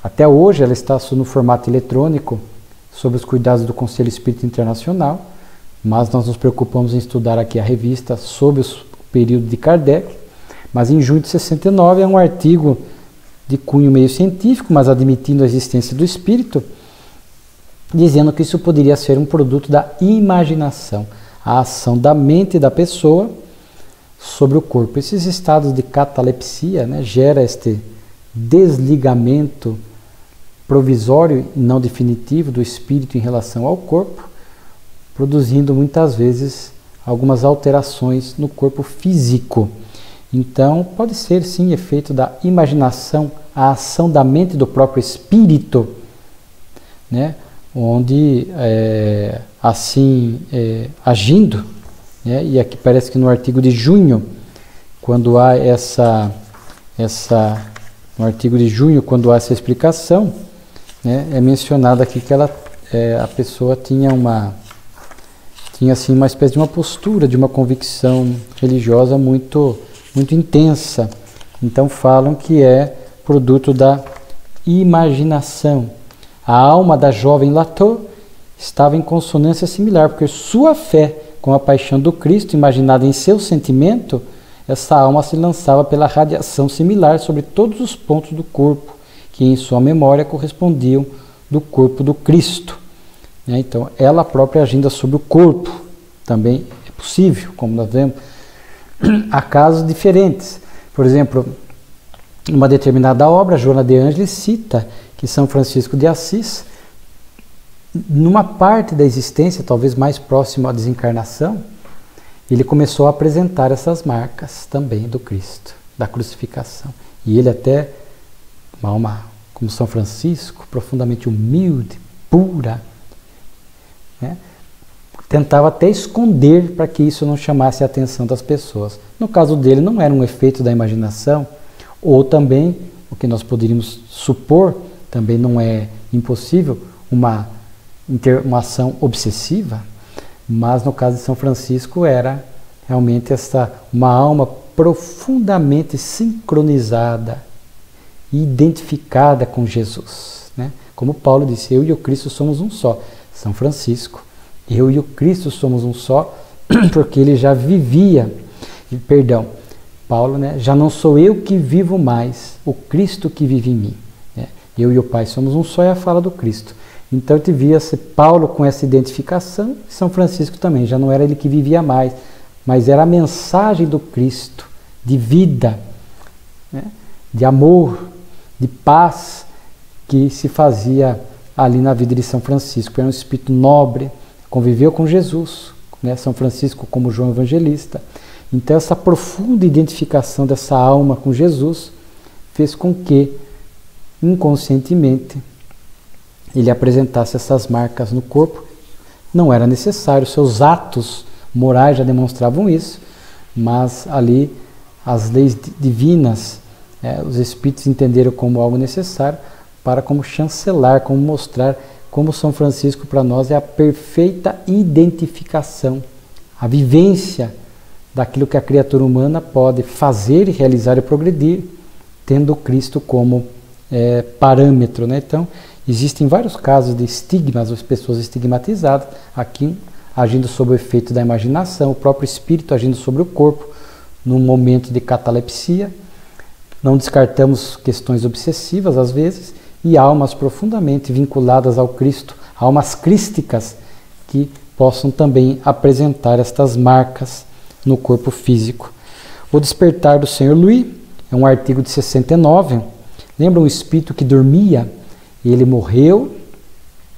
S1: até hoje ela está no formato eletrônico, sob os cuidados do Conselho Espírita Internacional, mas nós nos preocupamos em estudar aqui a revista sob o período de Kardec. Mas em junho de 69 é um artigo de cunho meio científico, mas admitindo a existência do espírito, dizendo que isso poderia ser um produto da imaginação, a ação da mente da pessoa sobre o corpo. Esses estados de catalepsia, né, gera este desligamento provisório e não definitivo do espírito em relação ao corpo, produzindo muitas vezes algumas alterações no corpo físico. Então, pode ser sim efeito da imaginação, a ação da mente do próprio espírito, né? Onde agindo, né? E aqui parece que no artigo de junho, quando há no artigo de junho, quando há essa explicação, né, é mencionado aqui que a pessoa tinha tinha assim uma espécie de uma postura, de uma convicção religiosa muito intensa. Então falam que é produto da imaginação. A alma da jovem Latour estava em consonância similar, porque sua fé com a paixão do Cristo, imaginada em seu sentimento, essa alma se lançava pela radiação similar sobre todos os pontos do corpo, que em sua memória correspondiam do corpo do Cristo. Então, ela própria agindo sobre o corpo, também é possível, como nós vemos. Há casos diferentes. Por exemplo, numa determinada obra, Joana de Ângeles cita que São Francisco de Assis, numa parte da existência, talvez mais próximo à desencarnação, ele começou a apresentar essas marcas também do Cristo, da crucificação. E ele até, uma alma como São Francisco, profundamente humilde, pura, tentava até esconder para que isso não chamasse a atenção das pessoas. No caso dele, não era um efeito da imaginação, ou também, o que nós poderíamos supor, também não é impossível, uma ação obsessiva, mas no caso de São Francisco era realmente uma alma profundamente sincronizada, identificada com Jesus. Como Paulo disse, eu e o Cristo somos um só. São Francisco, eu e o Cristo somos um só, porque ele já vivia, Paulo, já não sou eu que vivo mais, o Cristo que vive em mim. Eu e o Pai somos um só, é a fala do Cristo. Então devia-se Paulo com essa identificação, e São Francisco também, já não era ele que vivia mais, mas era a mensagem do Cristo, de vida, de amor, de paz, que se fazia ali na vida de São Francisco. Era um espírito nobre, conviveu com Jesus, São Francisco como João Evangelista. Então essa profunda identificação dessa alma com Jesus fez com que, inconscientemente, ele apresentasse essas marcas no corpo. Não era necessário, seus atos morais já demonstravam isso, mas ali as leis divinas, os espíritos entenderam como algo necessário para como chancelar, como mostrar como São Francisco para nós é a perfeita identificação, a vivência daquilo que a criatura humana pode fazer, realizar e progredir, tendo Cristo como parâmetro. Então, existem vários casos de estigmas, as pessoas estigmatizadas, aqui agindo sob o efeito da imaginação, o próprio espírito agindo sobre o corpo, num momento de catalepsia. Não descartamos questões obsessivas, às vezes, e almas profundamente vinculadas ao Cristo, almas crísticas, que possam também apresentar estas marcas no corpo físico. O Despertar do Senhor Louis é um artigo de 69, lembra um espírito que dormia, ele morreu,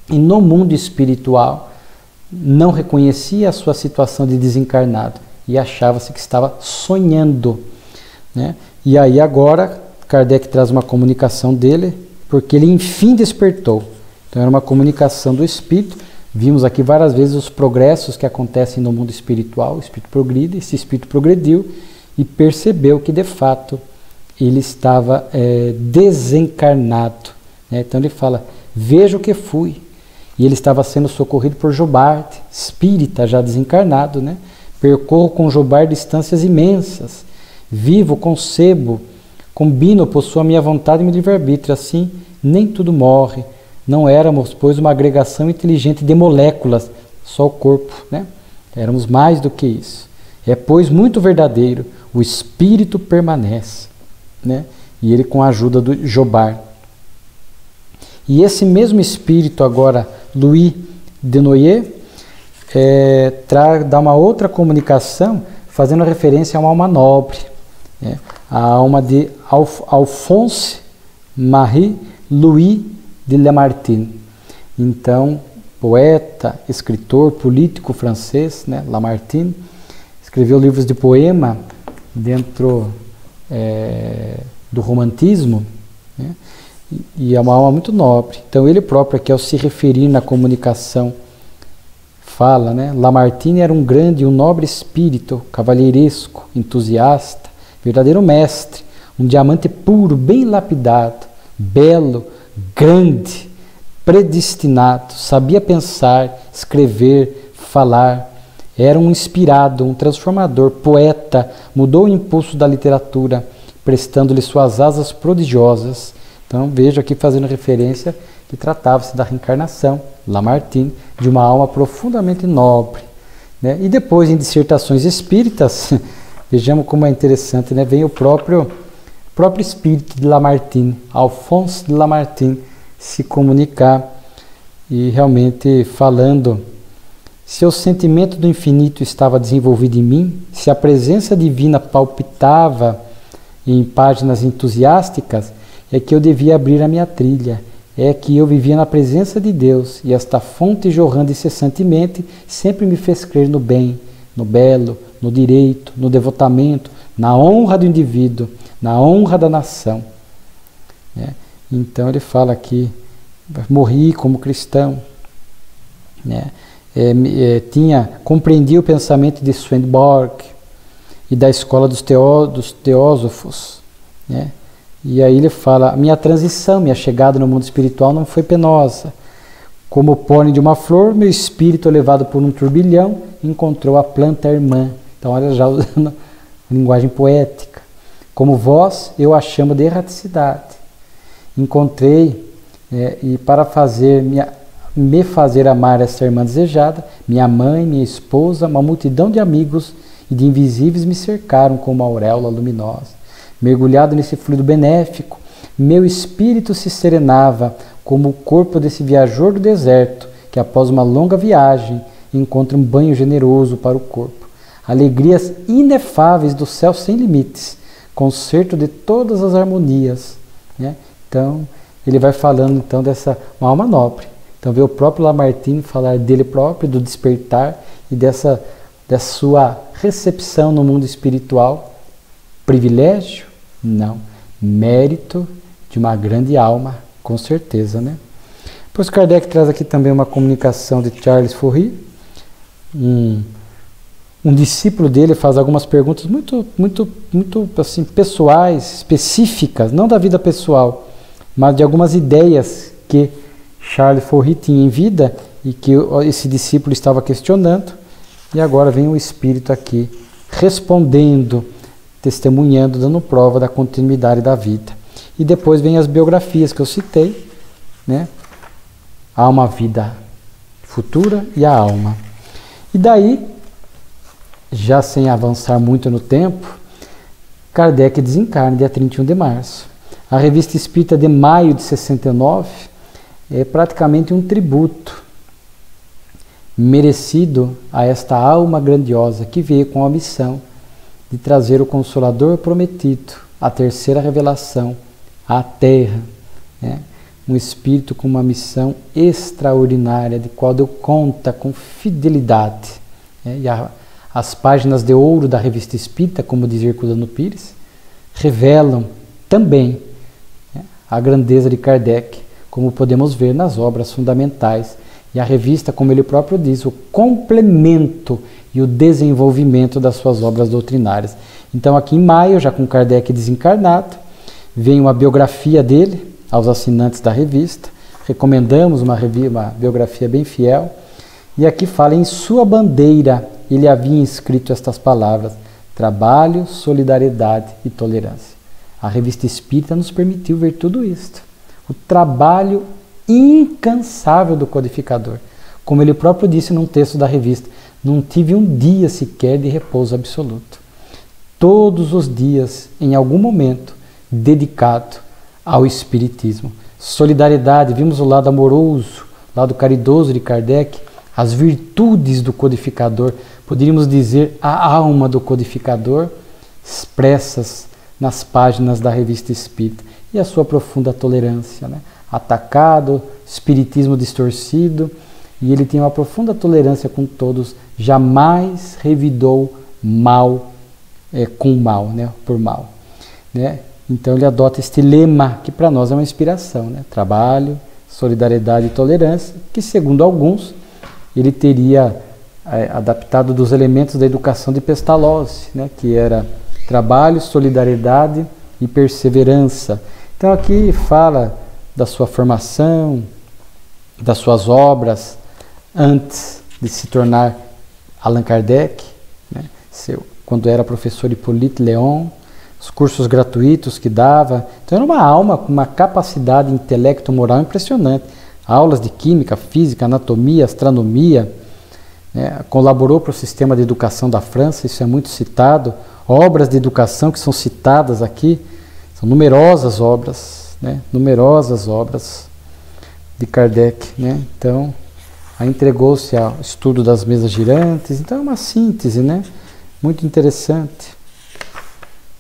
S1: e no mundo espiritual não reconhecia a sua situação de desencarnado, e achava-se que estava sonhando. E aí agora, Kardec traz uma comunicação dele, porque ele enfim despertou. Então era uma comunicação do espírito. Vimos aqui várias vezes os progressos que acontecem no mundo espiritual. O espírito progride, esse espírito progrediu e percebeu que de fato ele estava desencarnado. Então ele fala, veja o que fui. E ele estava sendo socorrido por Jobard, espírita já desencarnado. Percorro com Jobard distâncias imensas. Vivo, concebo, combino, possuo a minha vontade e meu livre-arbítrio. Assim, nem tudo morre. Não éramos, pois, uma agregação inteligente de moléculas, só o corpo. Éramos mais do que isso. É, pois, muito verdadeiro, o espírito permanece. E ele com a ajuda do Jobard. E esse mesmo espírito agora, Louis de Noyer, dá uma outra comunicação, fazendo referência a uma alma nobre. A alma de Alphonse Marie Louis de Lamartine. Então, poeta, escritor, político francês, Lamartine, escreveu livros de poema dentro do romantismo, e é uma alma muito nobre. Então ele próprio aqui, ao se referir na comunicação, fala, Lamartine era um grande e um nobre espírito, cavalheiresco, entusiasta, verdadeiro mestre, um diamante puro, bem lapidado, belo, grande, predestinado, sabia pensar, escrever, falar, Era um inspirado, um transformador, poeta, mudou o impulso da literatura, prestando-lhe suas asas prodigiosas. Então vejo aqui fazendo referência que tratava-se da reencarnação, Lamartine, de uma alma profundamente nobre. Né? E depois, em dissertações espíritas, vejamos como é interessante, né? Vem o próprio espírito de Lamartine, Alphonse de Lamartine, se comunicar e realmente falando: se o sentimento do infinito estava desenvolvido em mim, se a presença divina palpitava em páginas entusiásticas, é que eu devia abrir a minha trilha, é que eu vivia na presença de Deus, e esta fonte jorrando incessantemente sempre me fez crer no bem, no belo, no direito, no devotamento, na honra do indivíduo, na honra da nação. Então ele fala aqui: morri como cristão, compreendi o pensamento de Swedenborg e da escola dos teósofos, e aí ele fala: minha transição, minha chegada no mundo espiritual não foi penosa. Como o pólen de uma flor, meu espírito, levado por um turbilhão, encontrou a planta irmã. Então olha, já usando linguagem poética. Como vós, eu a chamo de erraticidade. Encontrei, e para me fazer amar essa irmã desejada, minha mãe, minha esposa, uma multidão de amigos e de invisíveis me cercaram com uma auréola luminosa. Mergulhado nesse fluido benéfico, meu espírito se serenava como o corpo desse viajor do deserto, que após uma longa viagem encontra um banho generoso para o corpo. Alegrias inefáveis do céu sem limites, concerto de todas as harmonias. Então, ele vai falando então dessa uma alma nobre. Então, vê o próprio Lamartine falar dele próprio, do despertar e da sua recepção no mundo espiritual. Privilégio? Não. Mérito de uma grande alma, com certeza, né? Pois Kardec traz aqui também uma comunicação de Charles Fourier. Um discípulo dele faz algumas perguntas muito assim, pessoais, específicas, não da vida pessoal, mas de algumas ideias que Charles Fourier tinha em vida e que esse discípulo estava questionando, e agora vem o Espírito aqui respondendo, testemunhando, dando prova da continuidade da vida. E depois vem as biografias que eu citei, Há uma vida futura e a alma. E daí, já sem avançar muito no tempo, Kardec desencarna dia 31 de março. A Revista Espírita de maio de 69 é praticamente um tributo merecido a esta alma grandiosa que veio com a missão de trazer o Consolador prometido, a terceira revelação, à Terra. Um espírito com uma missão extraordinária, de qual deu conta com fidelidade. E as páginas de ouro da Revista Espírita, como diz Herculano Pires, revelam também a grandeza de Kardec, como podemos ver nas obras fundamentais. E a revista, como ele próprio diz, o complemento e o desenvolvimento das suas obras doutrinárias. Então, aqui em maio, já com Kardec desencarnado, vem uma biografia dele aos assinantes da revista. Recomendamos uma biografia bem fiel. E aqui fala: em sua bandeira ele havia inscrito estas palavras: trabalho, solidariedade e tolerância. A Revista Espírita nos permitiu ver tudo isto. O trabalho incansável do codificador. Como ele próprio disse num texto da revista: não tive um dia sequer de repouso absoluto. Todos os dias, em algum momento, dedicado ao Espiritismo. Solidariedade, vimos o lado amoroso, o lado caridoso de Kardec, as virtudes do codificador, poderíamos dizer a alma do codificador, expressas nas páginas da Revista Espírita. E a sua profunda tolerância, atacado, espiritismo distorcido, e ele tinha uma profunda tolerância com todos, jamais revidou mal com mal, por mal. Então ele adota este lema, que para nós é uma inspiração, trabalho, solidariedade e tolerância, que segundo alguns, ele teria adaptado dos elementos da educação de Pestalozzi, que era trabalho, solidariedade e perseverança. Então aqui fala da sua formação, das suas obras, antes de se tornar Allan Kardec, né? Quando era professor Hippolyte Léon, os cursos gratuitos que dava. Então era uma alma com uma capacidade intelecto-moral impressionante. Aulas de química, física, anatomia, astronomia, né? Colaborou para o sistema de educação da França, isso é muito citado. Obras de educação que são citadas aqui, são numerosas obras, né? Numerosas obras de Kardec, né? Então, aí entregou-se ao estudo das mesas girantes. Então é uma síntese, né? Muito interessante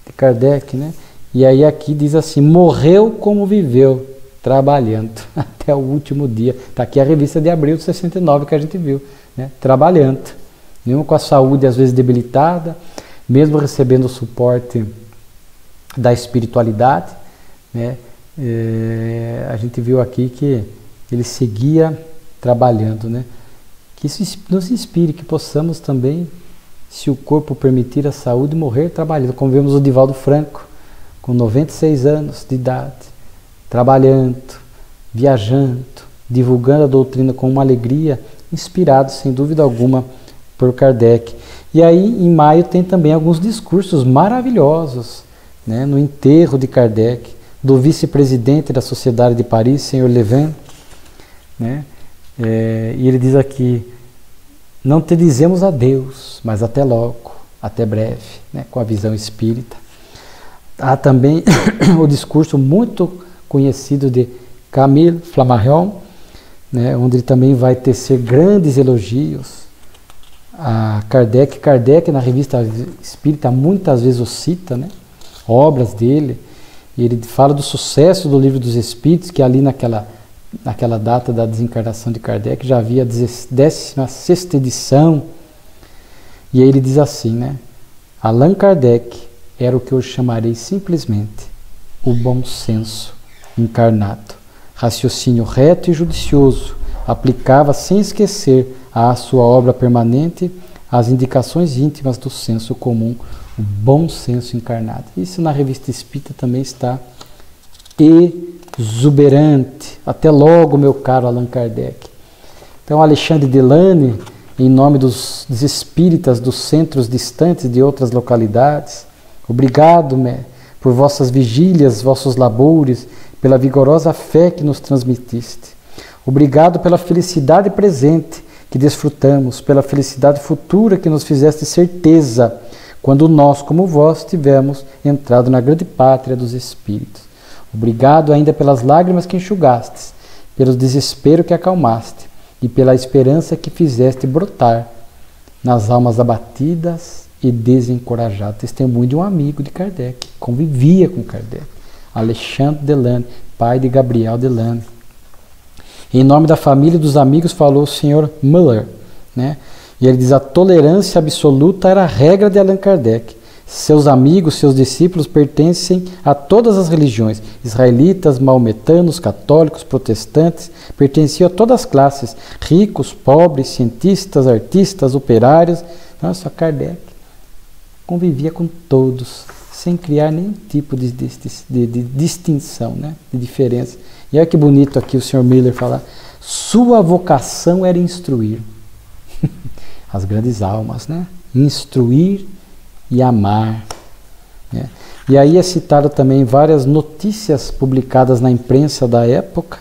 S1: de Kardec, né? E aí aqui diz assim: morreu como viveu, trabalhando até o último dia. Está aqui a revista de abril de 69 que a gente viu, né? Trabalhando, mesmo com a saúde às vezes debilitada, mesmo recebendo o suporte da espiritualidade, né? A gente viu aqui que ele seguia trabalhando, né? Que isso nos inspire, que possamos também, se o corpo permitir a saúde, morrer trabalhando, como vemos o Divaldo Franco, com 96 anos de idade, trabalhando, viajando, divulgando a doutrina com uma alegria, inspirado, sem dúvida alguma, por Kardec. E aí, em maio, tem também alguns discursos maravilhosos, né, no enterro de Kardec, do vice-presidente da Sociedade de Paris, Sr. Levin, né, e ele diz aqui: não te dizemos adeus, mas até logo, até breve, né, com a visão espírita. Há também o discurso muito conhecido de Camille Flammarion, né, onde ele também vai tecer grandes elogios a Kardec. Kardec, na revista Espírita, muitas vezes o cita, né, obras dele, e ele fala do sucesso do Livro dos Espíritos, que ali naquela data da desencarnação de Kardec já havia a 16ª edição, e aí ele diz assim, né: Allan Kardec era o que eu chamarei simplesmente o bom senso encarnado, raciocínio reto e judicioso, aplicava sem esquecer à sua obra permanente as indicações íntimas do senso comum, o bom senso encarnado. Isso na revista Espírita também está exuberante. Até logo, meu caro Allan Kardec. Então, Alexandre Delane, em nome dos espíritas dos centros distantes de outras localidades, obrigado, por vossas vigílias, vossos labores, pela vigorosa fé que nos transmitiste. Obrigado pela felicidade presente que desfrutamos, pela felicidade futura que nos fizeste certeza, quando nós, como vós, tivermos entrado na grande pátria dos espíritos. Obrigado ainda pelas lágrimas que enxugastes, pelo desespero que acalmaste e pela esperança que fizeste brotar nas almas abatidas e desencorajadas. Testemunho de um amigo de Kardec, convivia com Kardec, Alexandre Delane, pai de Gabriel Delane. Em nome da família e dos amigos falou o Sr. Müller, né? E ele diz: a tolerância absoluta era a regra de Allan Kardec. Seus amigos, seus discípulos pertencem a todas as religiões, israelitas, maometanos, católicos, protestantes, pertenciam a todas as classes, ricos, pobres, cientistas, artistas, operários. Nossa, Kardec convivia com todos, sem criar nenhum tipo de distinção, né, de diferença. E olha que bonito aqui o Sr. Miller falar: sua vocação era instruir as grandes almas, né? Instruir e amar, né? E aí é citado também várias notícias publicadas na imprensa da época,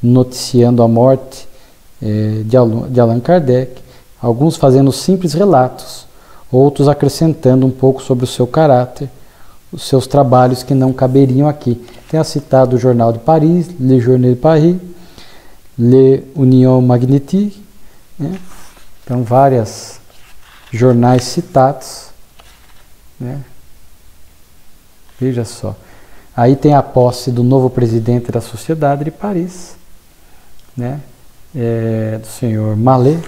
S1: noticiando a morte de Allan Kardec, alguns fazendo simples relatos, outros acrescentando um pouco sobre o seu caráter, os seus trabalhos que não caberiam aqui. Tem citado o Jornal de Paris, Le Journal de Paris, Le Union Magnétique, né? Então, vários jornais citados, né? Veja só. Aí tem a posse do novo presidente da Sociedade de Paris, né? Do senhor Mallet,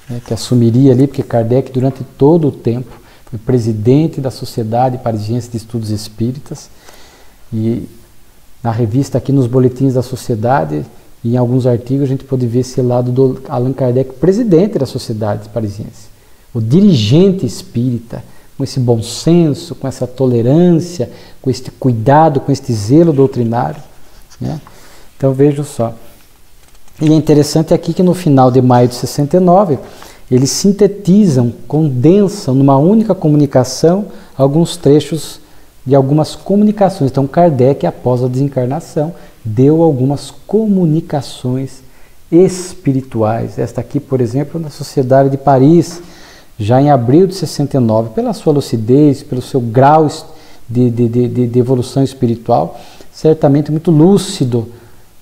S1: né? Que assumiria ali, porque Kardec, durante todo o tempo, foi presidente da Sociedade Parisiense de Estudos Espíritas. E na revista, aqui nos boletins da Sociedade, e em alguns artigos, a gente pode ver esse lado do Allan Kardec, presidente da Sociedade Parisiense, o dirigente espírita, com esse bom senso, com essa tolerância, com este cuidado, com este zelo doutrinário, né? Então vejam só. E é interessante aqui que no final de maio de 69, eles sintetizam, condensam numa única comunicação alguns trechos de algumas comunicações. Então Kardec, após a desencarnação, deu algumas comunicações espirituais. Esta aqui, por exemplo, na Sociedade de Paris, já em abril de 69, pela sua lucidez, pelo seu grau de evolução espiritual, certamente muito lúcido,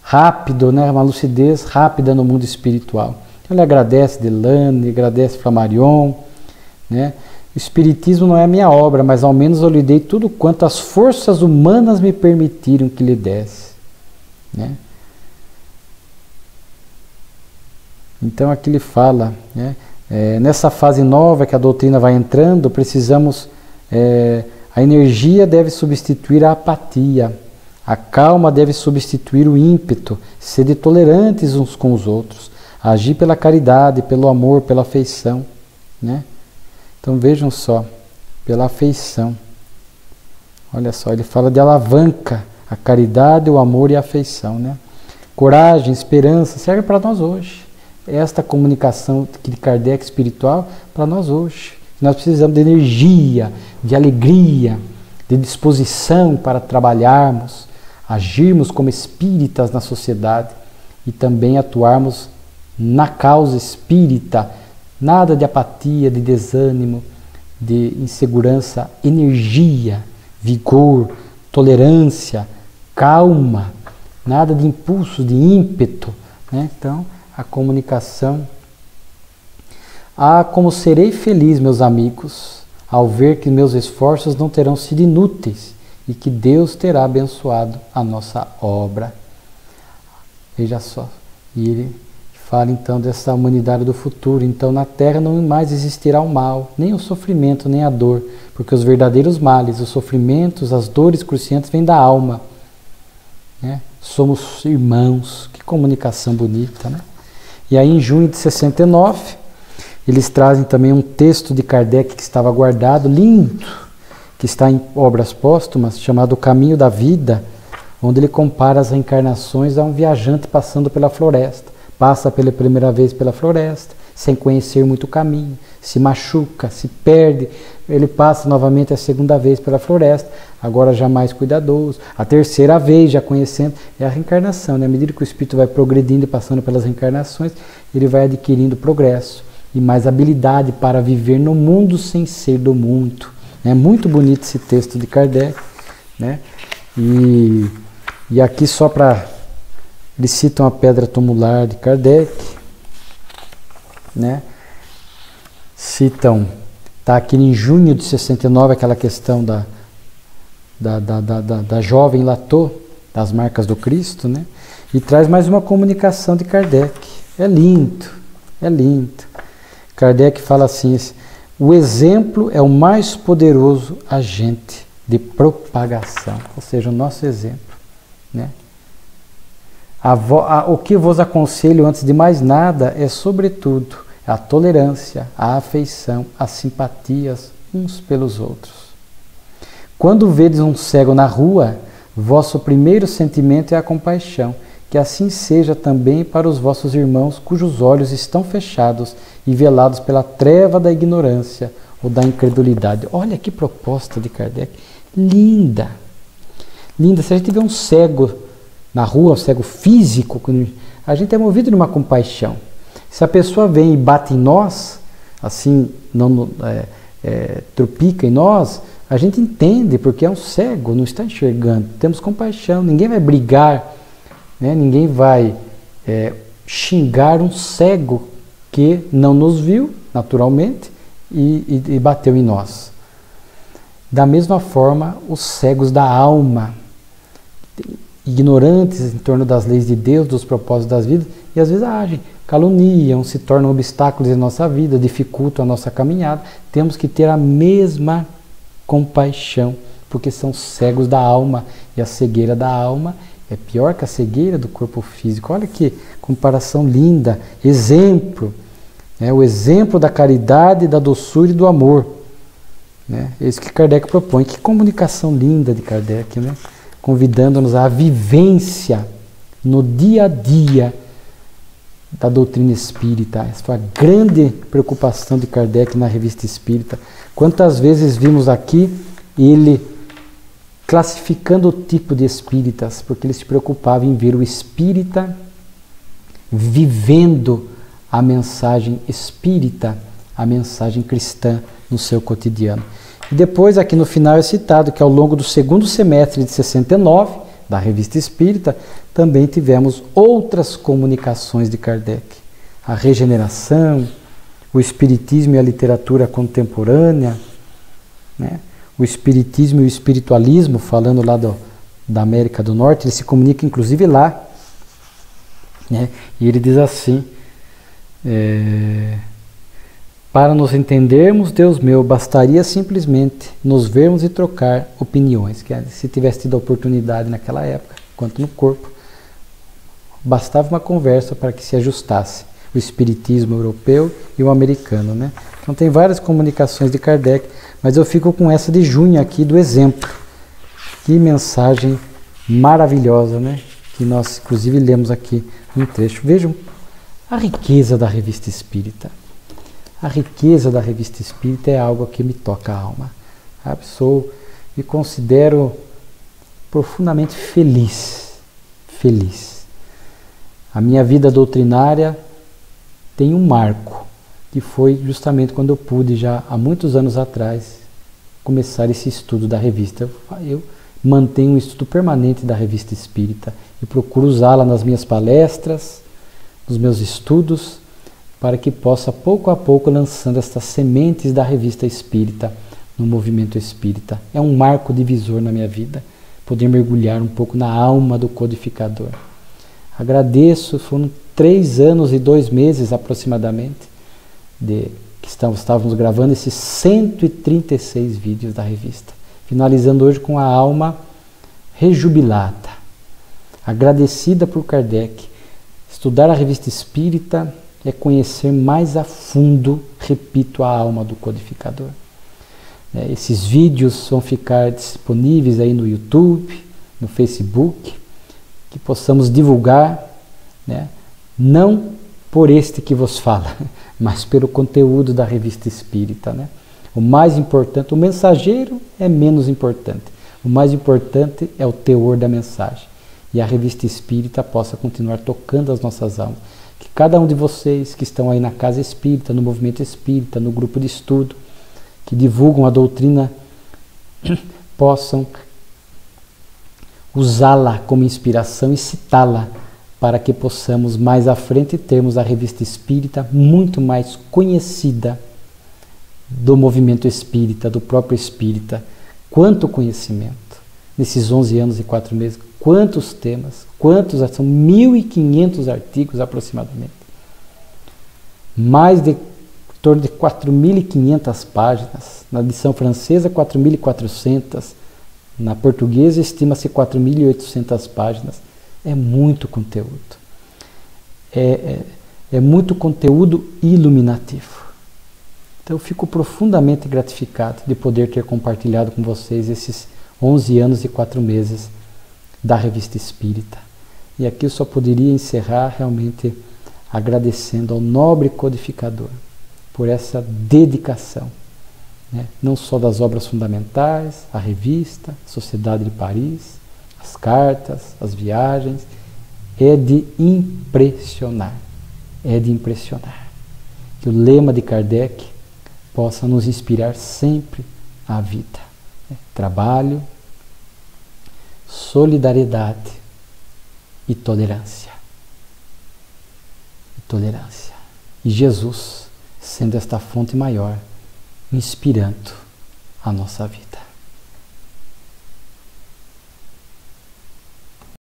S1: rápido, né? Uma lucidez rápida no mundo espiritual. Ele agradece Delane, agradece Flammarion, né? O Espiritismo não é a minha obra, mas ao menos eu lhe dei tudo quanto as forças humanas me permitiram que lhe desse, né? Então aqui ele fala, né? Nessa fase nova que a doutrina vai entrando, precisamos, a energia deve substituir a apatia, a calma deve substituir o ímpeto, sede tolerantes uns com os outros, agir pela caridade, pelo amor, pela afeição, né? Então vejam só, pela afeição. Olha só, ele fala de alavanca, a caridade, o amor e a afeição, né? Coragem, esperança, serve para nós hoje. Esta comunicação de Kardec espiritual para nós hoje. Nós precisamos de energia, de alegria, de disposição para trabalharmos, agirmos como espíritas na sociedade e também atuarmos na causa espírita. Nada de apatia, de desânimo, de insegurança, energia, vigor, tolerância, calma, nada de impulso, de ímpeto, né? Então, a comunicação. Ah, como serei feliz, meus amigos, ao ver que meus esforços não terão sido inúteis e que Deus terá abençoado a nossa obra. Veja só, e ele fala então dessa humanidade do futuro. Então na Terra não mais existirá o mal, nem o sofrimento, nem a dor, porque os verdadeiros males, os sofrimentos, as dores cruciantes vêm da alma, né? Somos irmãos. Que comunicação bonita, né? E aí em junho de 69, eles trazem também um texto de Kardec que estava guardado, lindo, que está em obras póstumas, chamado O Caminho da Vida, onde ele compara as reencarnações a um viajante passando pela floresta. Passa pela primeira vez pela floresta, sem conhecer muito o caminho, se machuca, se perde, ele passa novamente a segunda vez pela floresta, agora já mais cuidadoso, a terceira vez já conhecendo, é a reencarnação, né? À medida que o espírito vai progredindo e passando pelas reencarnações, ele vai adquirindo progresso e mais habilidade para viver no mundo sem ser do mundo. É muito bonito esse texto de Kardec, né? E aqui só para... Eles citam a pedra tumular de Kardec, né? Citam, está aqui em junho de 69, aquela questão da jovem Latô, das marcas do Cristo, né? E traz mais uma comunicação de Kardec. É lindo, é lindo. Kardec fala assim: o exemplo é o mais poderoso agente de propagação, ou seja, o nosso exemplo, né? O que vos aconselho antes de mais nada é, sobretudo, a tolerância, a afeição, as simpatias uns pelos outros. Quando vedes um cego na rua, vosso primeiro sentimento é a compaixão, que assim seja também para os vossos irmãos cujos olhos estão fechados e velados pela treva da ignorância ou da incredulidade. Olha que proposta de Kardec, linda, linda. Se a gente vê um cego na rua, um cego físico, a gente é movido de uma compaixão. Se a pessoa vem e bate em nós, assim, não trupica em nós, a gente entende, porque é um cego, não está enxergando. Temos compaixão, ninguém vai brigar, né? Ninguém vai xingar um cego que não nos viu, naturalmente, e bateu em nós. Da mesma forma, os cegos da alma, ignorantes em torno das leis de Deus, dos propósitos das vidas, e às vezes agem, caluniam, se tornam obstáculos em nossa vida, dificultam a nossa caminhada. Temos que ter a mesma compaixão, porque são cegos da alma, e a cegueira da alma é pior que a cegueira do corpo físico. Olha que comparação linda, exemplo, né? O exemplo da caridade, da doçura e do amor, né? É isso que Kardec propõe. Que comunicação linda de Kardec, né? Convidando-nos à vivência no dia a dia da doutrina espírita. Essa foi a grande preocupação de Kardec na Revista Espírita. Quantas vezes vimos aqui ele classificando o tipo de espíritas, porque ele se preocupava em ver o espírita vivendo a mensagem espírita, a mensagem cristã no seu cotidiano. E depois, aqui no final é citado que ao longo do segundo semestre de 69, da Revista Espírita, também tivemos outras comunicações de Kardec. A regeneração, o espiritismo e a literatura contemporânea, né? O espiritismo e o espiritualismo, falando lá da América do Norte, ele se comunica inclusive lá, né? E ele diz assim, para nos entendermos, Deus meu, bastaria simplesmente nos vermos e trocar opiniões. Que se tivesse tido a oportunidade naquela época, quanto no corpo, bastava uma conversa para que se ajustasse o espiritismo europeu e o americano, né? Então tem várias comunicações de Kardec, mas eu fico com essa de junho aqui do exemplo. Que mensagem maravilhosa, né? Que nós inclusive lemos aqui um trecho. Vejam a riqueza da Revista Espírita. A riqueza da Revista Espírita é algo que me toca a alma. Sabe? Me considero profundamente feliz. Feliz. A minha vida doutrinária tem um marco, que foi justamente quando eu pude, já há muitos anos atrás, começar esse estudo da revista. Eu mantenho um estudo permanente da Revista Espírita e procuro usá-la nas minhas palestras, nos meus estudos, para que possa, pouco a pouco, lançando estas sementes da Revista Espírita no movimento espírita. É um marco divisor na minha vida, poder mergulhar um pouco na alma do codificador. Agradeço, foram 3 anos e 2 meses aproximadamente, que estávamos gravando esses 136 vídeos da revista, finalizando hoje com a alma rejubilada, agradecida por Kardec. Estudar a Revista Espírita é conhecer mais a fundo, repito, a alma do codificador. Esses vídeos vão ficar disponíveis aí no YouTube, no Facebook, que possamos divulgar, né? Não por este que vos fala, mas pelo conteúdo da Revista Espírita, né? O mais importante, o mensageiro é menos importante. O mais importante é o teor da mensagem. E a Revista Espírita possa continuar tocando as nossas almas. Que cada um de vocês que estão aí na Casa Espírita, no Movimento Espírita, no grupo de estudo, que divulgam a doutrina, possam usá-la como inspiração e citá-la para que possamos mais à frente termos a Revista Espírita muito mais conhecida do movimento espírita, do próprio espírita. Quanto conhecimento nesses 11 anos e 4 meses, quantos temas, são 1.500 artigos aproximadamente. Mais de em torno de 4.500 páginas, na edição francesa 4.400, na portuguesa estima-se 4.800 páginas. É muito conteúdo. É muito conteúdo iluminativo. Então eu fico profundamente gratificado de poder ter compartilhado com vocês esses 11 anos e 4 meses da Revista Espírita. E aqui eu só poderia encerrar realmente agradecendo ao nobre codificador por essa dedicação, né? Não só das obras fundamentais, a revista, a Sociedade de Paris, as cartas, as viagens, é de impressionar. É de impressionar. Que o lema de Kardec possa nos inspirar sempre à vida. Trabalho, solidariedade e tolerância. E Jesus sendo esta fonte maior, inspirando a nossa vida.